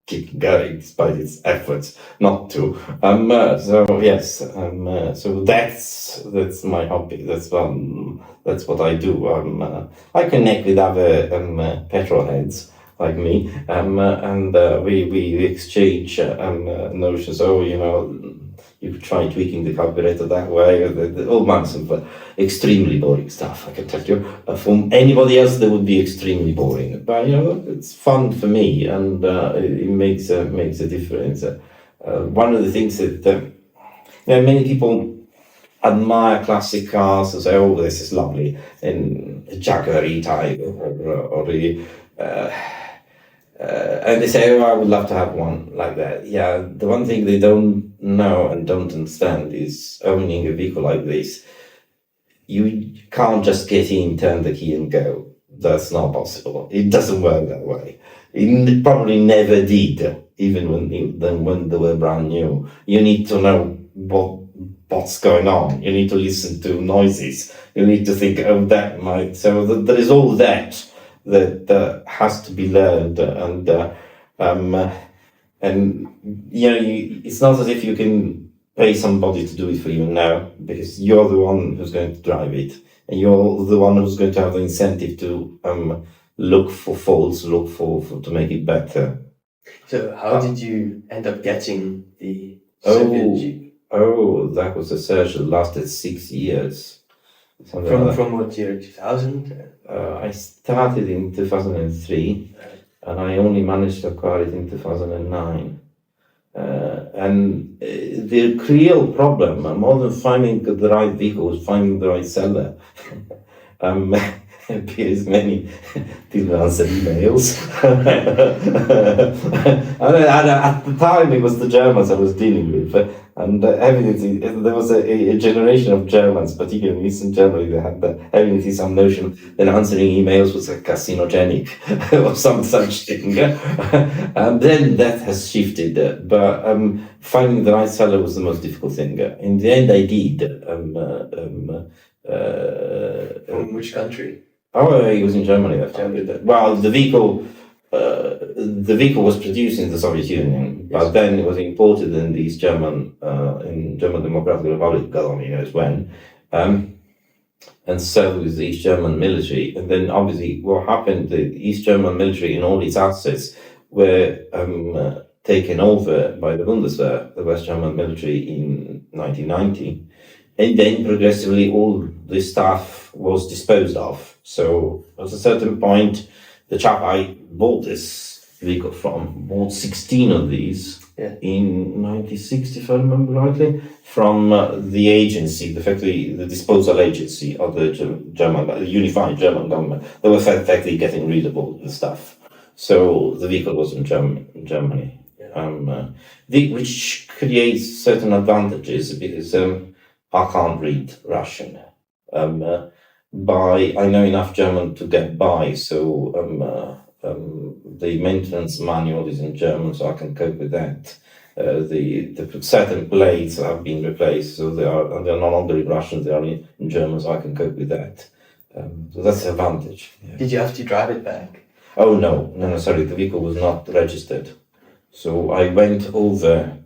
keep going despite its efforts not to. So yes, so that's my hobby. That's what I do. I connect with other petrol heads like me, and we exchange notions. You could try tweaking the carburetor that way, or all kinds of extremely boring stuff, I can tell you. For anybody else, that would be extremely boring. But, it's fun for me, and it makes a difference. One of the things that many people admire classic cars and say, oh, this is lovely, in a Jaguar type, and they say, oh, I would love to have one like that. Yeah, the one thing they don't know and don't understand is owning a vehicle like this. You can't just get in, turn the key and go. That's not possible. It doesn't work that way. It probably never did, even when they were brand new. You need to know what's going on. You need to listen to noises. You need to think, oh, that might... So there is all that. that has to be learned, and it's not as if you can pay somebody to do it for you now, because you're the one who's going to drive it, and you're the one who's going to have the incentive to look for faults, to make it better. So how did you end up getting the citizenship? That was a search that lasted 6 years. From what year? 2000? I started in 2003, and I only managed to acquire it in 2009. And the real problem, more than finding the right vehicle, was finding the right seller. Because many didn't answer emails. At the time, it was the Germans I was dealing with, and evidently there was a generation of Germans, particularly in Eastern Germany, that had evidently some notion that answering emails was carcinogenic or some such thing. And then that has shifted, but finding the right seller was the most difficult thing. In the end, I did. From which country? He was in Germany. Well, the vehicle was produced in the Soviet Union, but then it was imported in the East German, in German Democratic Republic. God only knows when, and so was the East German military. And then, obviously, what happened? The East German military and all its assets were taken over by the Bundeswehr, the West German military, in 1990. And then progressively all this stuff was disposed of. So at a certain point, the chap I bought this vehicle from bought 16 of these in 96, if I remember rightly, from the agency, the disposal agency of the the unified German government. They were effectively getting rid of all the stuff. So the vehicle was in Germany, which creates certain advantages, because I can't read Russian. I know enough German to get by, so the maintenance manual is in German, so I can cope with that. The certain plates have been replaced, so they're no longer in Russian, they are in German, so I can cope with that. So that's the advantage. Yeah. Did you have to drive it back? Oh no, sorry, the vehicle was not registered. So I went over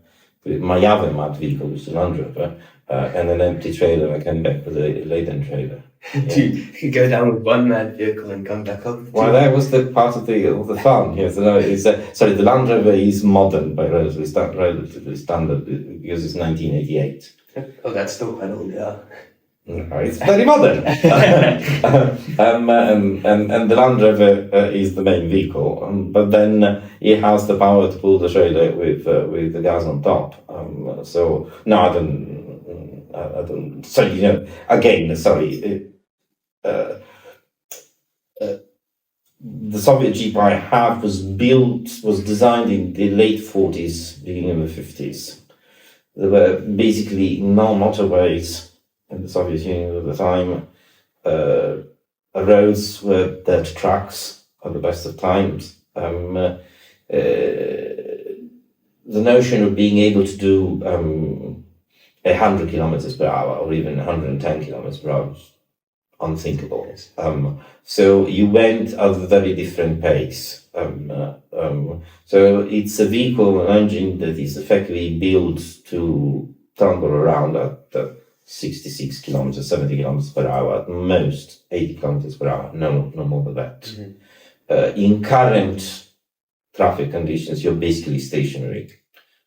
with my other mad vehicle, which is an Land Rover, and an empty trailer. I came back with a laden trailer. Yeah. You go down with one mad vehicle and come back up with two. Well, that was the part of the fun. Yes, the Land Rover is modern by relatively standard, because it's 1988. Oh, that's still quite old, yeah. No, it's very modern. And the Land Rover is the main vehicle, but then it has the power to pull the trailer with the gas on top. So no, I don't. So again, sorry. The Soviet Jeep I have was designed in the late 40s, beginning of the 50s. There were basically no motorways in the Soviet Union at the time. Roads were dirt tracks at the best of times. The notion of being able to do 100 kilometers per hour or even 110 kilometers per hour was unthinkable. So you went at a very different pace. So it's a vehicle, an engine that is effectively built to tumble around at 66 kilometers, 70 kilometers per hour, at most 80 kilometers per hour, no more than that. Mm-hmm. In current traffic conditions, you're basically stationary,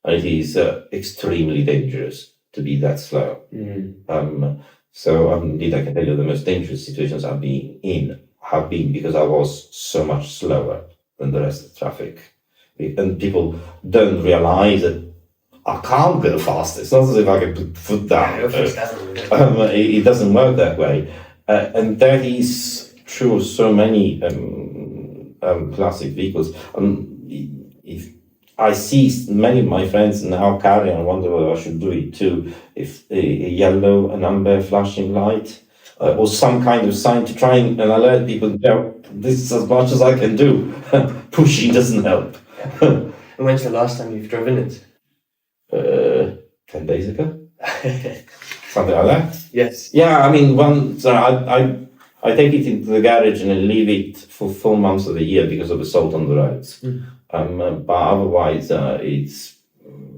and it is extremely dangerous to be that slow. Mm-hmm. So indeed, I can tell you the most dangerous situations I've been in have been because I was so much slower than the rest of the traffic. And people don't realize that I can't go faster. It's not as if I can put foot down. It doesn't work that way. And that is true of so many classic vehicles. If I see many of my friends now carry and wonder whether I should do it too, if a yellow and amber flashing light or some kind of sign to try and alert people, this is as much as I can do. Pushing doesn't help. And when's the last time you've driven it? 10 days ago. Something like that. Yes. Yeah, I mean, once I I take it into the garage and I leave it for 4 months of the year because of the salt on the roads. But otherwise, it's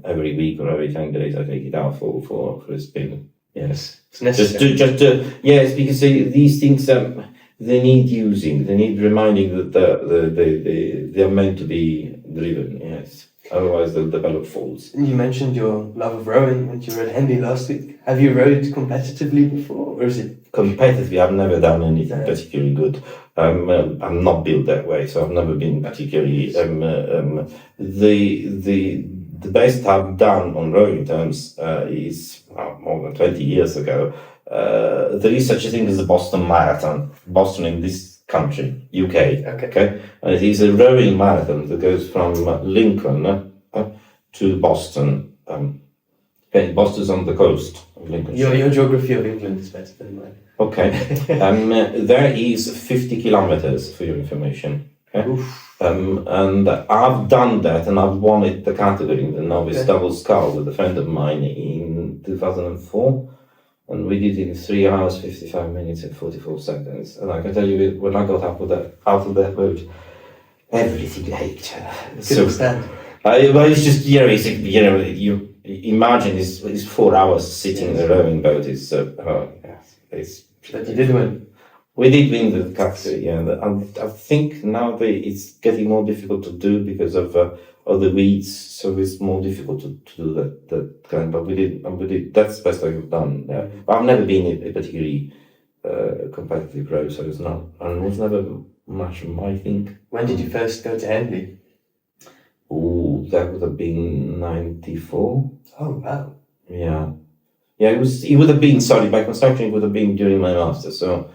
every week or every 10 days I take it out for a spin. Yes, It's necessary. Yes, because these things they need using, they need reminding that they are meant to be driven. Yes, otherwise they'll develop faults. You mentioned your love of rowing when you were at Henley last week. Have you rowed competitively before, or is it Competitively? I've never done anything particularly good. I'm not built that way, so I've never been particularly. The best I've done on rowing terms is more than 20 years ago. There is such a thing as the Boston Marathon. Boston in this country, UK. Okay, and it is a rowing marathon that goes from Lincoln to Boston. Okay, Boston's on the coast of Lincolnshire. your geography of England is better than mine? Okay, there is 50 kilometers for your information. Okay, and I've done that, and I've won it the category in the novice double scull with a friend of mine in 2004, and we did it in 3 hours 55 minutes and 44 seconds. And I can tell you, when I got out of that boat, everything ached. So stand. Well, it's just you imagine it's 4 hours sitting in a rowing boat. But you did win. We did win the category, yeah. I think now it's getting more difficult to do because of the weeds, so it's more difficult to do that kind. But we did. That's the best I've done. Yeah. But I've never been a particularly competitive rower, so it's not, and it was never much my thing. When did you first go to Henley? Oh, that would have been 94. Oh wow. Yeah. Yeah, it would have been, sorry, by construction it would have been during my master, so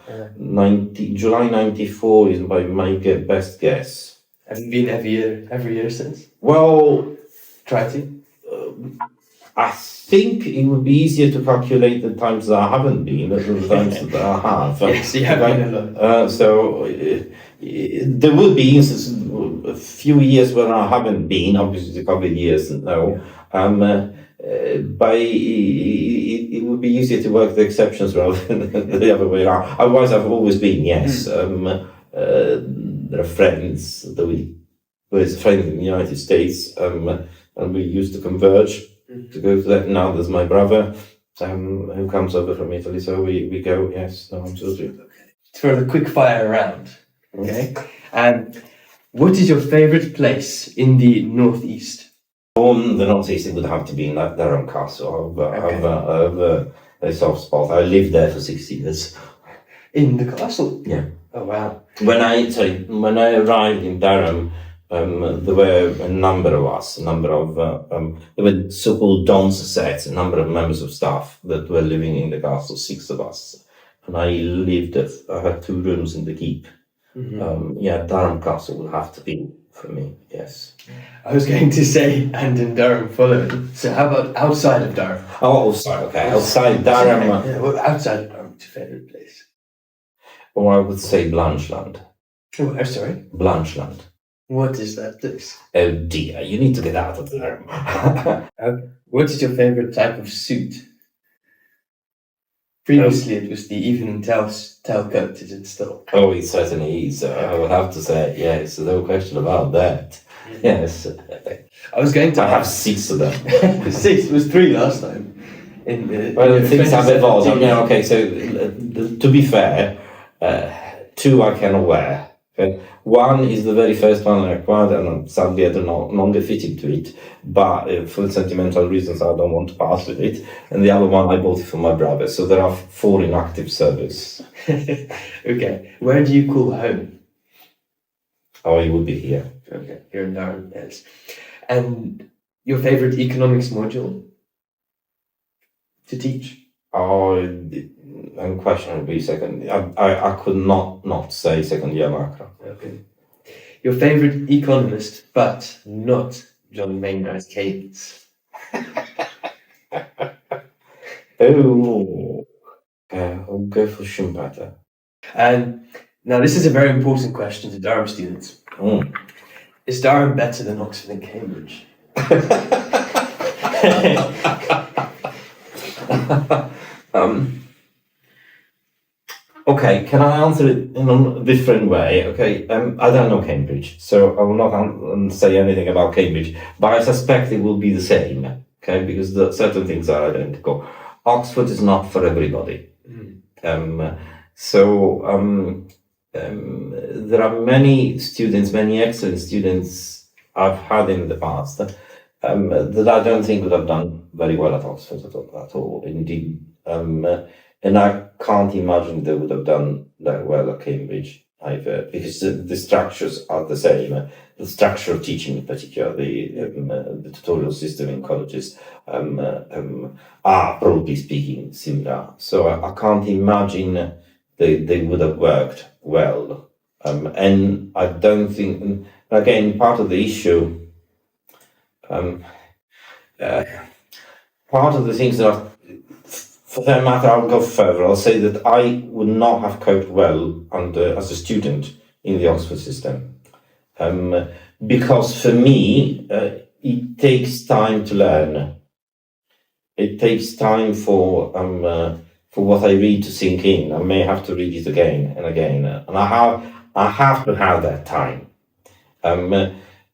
July 94 is my best guess. Have you been every year since? Well, Try to? I think it would be easier to calculate the times that I haven't been than the times that I have. Yes, you have been a lot. There would be instances, a few years when I haven't been, obviously the COVID years, no. But it would be easier to work the exceptions rather than the other way around. Otherwise, I've always been, yes. There are friends that there's a friend in the United States, and we used to converge to go to that. Now there's my brother who comes over from Italy, so we go, yes, no, absolutely. For the quick fire round, okay? And what is your favourite place in the northeast? On the northeast, it would have to be in Durham Castle. I've a soft spot. I lived there for 6 years. In the castle? Yeah. Oh wow. When I arrived in Durham, there were a number of us, there were so-called dons sets, a number of members of staff that were living in the castle, 6 of us. And I had 2 rooms in the keep. Durham Castle would have to be for me, yes. I was going to say, and in Durham following. So how about outside of Durham? Oh, outside, okay. Outside Durham. Yeah, well, outside of Durham, what's your favourite place? Or I would say Blanchland. Oh, I'm sorry? Blanchland. What is that place? Oh dear, you need to get out of there. What is your favourite type of suit? Previously, it was the evening tailcoat, is it still? Oh, it certainly is. I would have to say, yes, no question about that. Yes. I was going to I have 6 of them. 6? It was 3 last time. Things have evolved. Okay, so to be fair, 2 I cannot wear. Okay? 1 is the very first one I acquired, and sadly I do not longer fit into it, but for sentimental reasons I don't want to pass with it. And the other one I bought it for my brother, so there are 4 in active service. Okay, where do you call home? Oh, it would be here. Okay, here in Durham, yes. And your favourite economics module to teach? Oh, unquestionably second. I could not say second year macro. Okay. Your favourite economist, but not John Maynard Keynes. I'll go for Schumpeter. And now this is a very important question to Durham students. Is Durham better than Oxford and Cambridge? Okay, can I answer it in a different way? Okay, I don't know Cambridge, so I will not say anything about Cambridge, but I suspect it will be the same, okay, because certain things are identical. Oxford is not for everybody. There are many students, many excellent students I've had in the past that I don't think would have done very well at Oxford at all. Indeed, and I can't imagine they would have done that well at Cambridge either, because the structures are the same. The structure of teaching, in particular, the tutorial system in colleges, are, broadly speaking, similar. So I can't imagine they would have worked well. And I don't think, again, part of the issue, part of the things that are, for that matter, I'll go further. I'll say that I would not have coped well as a student in the Oxford system. Because for me, it takes time to learn. It takes time for what I read to sink in. I may have to read it again and again, and I have to have that time.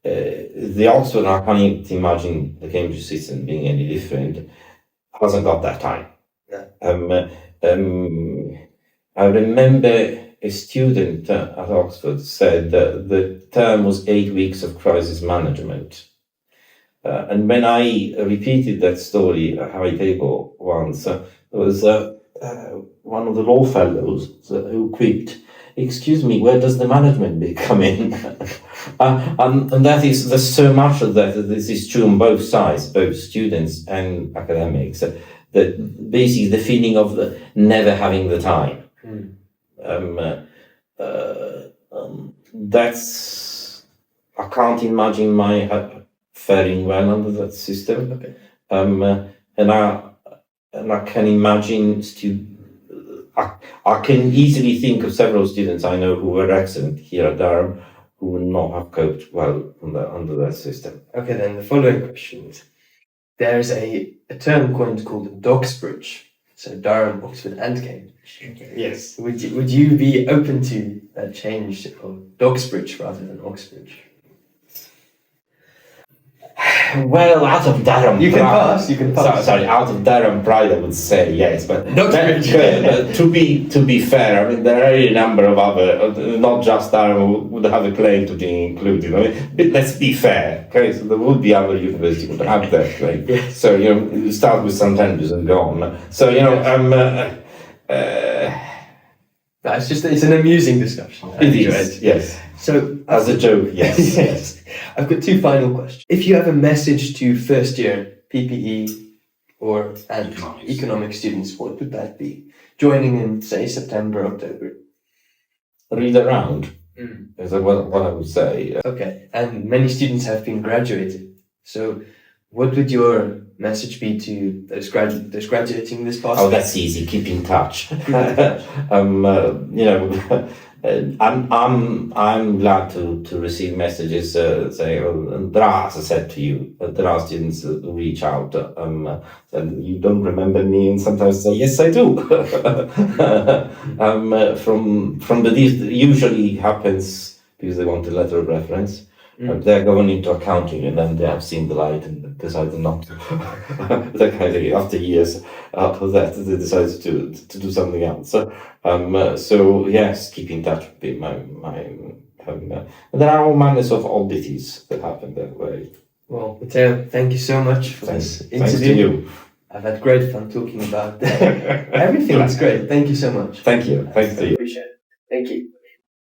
The Oxford, I can't imagine the Cambridge system being any different, hasn't got that time. I remember a student at Oxford said that the term was 8 weeks of crisis management. And when I repeated that story at high table once, there was one of the law fellows who quipped, "Excuse me, where does the management bit come in?" And there's so much of that. This is true on both sides, both students and academics. That basically the feeling of never having the time. That's, I can't imagine my faring well under that system. Okay. And I can imagine I can easily think of several students I know who were excellent here at Durham who would not have coped well under that system. Okay, then the following question is, there's a term coined called Doxbridge, so Durham, Oxford and Cambridge. Okay. Yes. Would you be open to that change of Doxbridge rather than Oxbridge? Well, out of Durham You can pride, pass, you can pass. Sorry, out of Durham pride, I would say yes, but Doxbridge. but to be fair, I mean there are a number of other, not just Durham, who would have a claim to being included. I mean, but let's be fair, okay? So there would be other universities who would have that claim. Yes. So you start with St Andrews and go on. So It's an amusing discussion. it is, yes. So As a joke, yes. yes. I've got two final questions. If you have a message to first year PPE and economics students, what would that be? Joining in, say, September, October. Read around is what I would say. Okay, and many students have been graduated. So what would your message be to those graduating this past Oh, year? that's easy. Keep in touch. Keep in touch. I'm glad to receive messages say, and there are, as I said to you, there are students who reach out and you don't remember me, and sometimes say, yes, I do. This usually happens because they want a letter of reference. They're going into accounting and then they have seen the light and decided not to. That kind of, after years of that, they decided to do something else. So yes, keep in touch with my there are all manners of oddities that happen that way. Well, Matteo, thank you so much for this interview. Thanks to you. I've had great fun talking about everything. It's great. Thank you so much. Thank you. Thanks to you. Appreciate it. Thank you.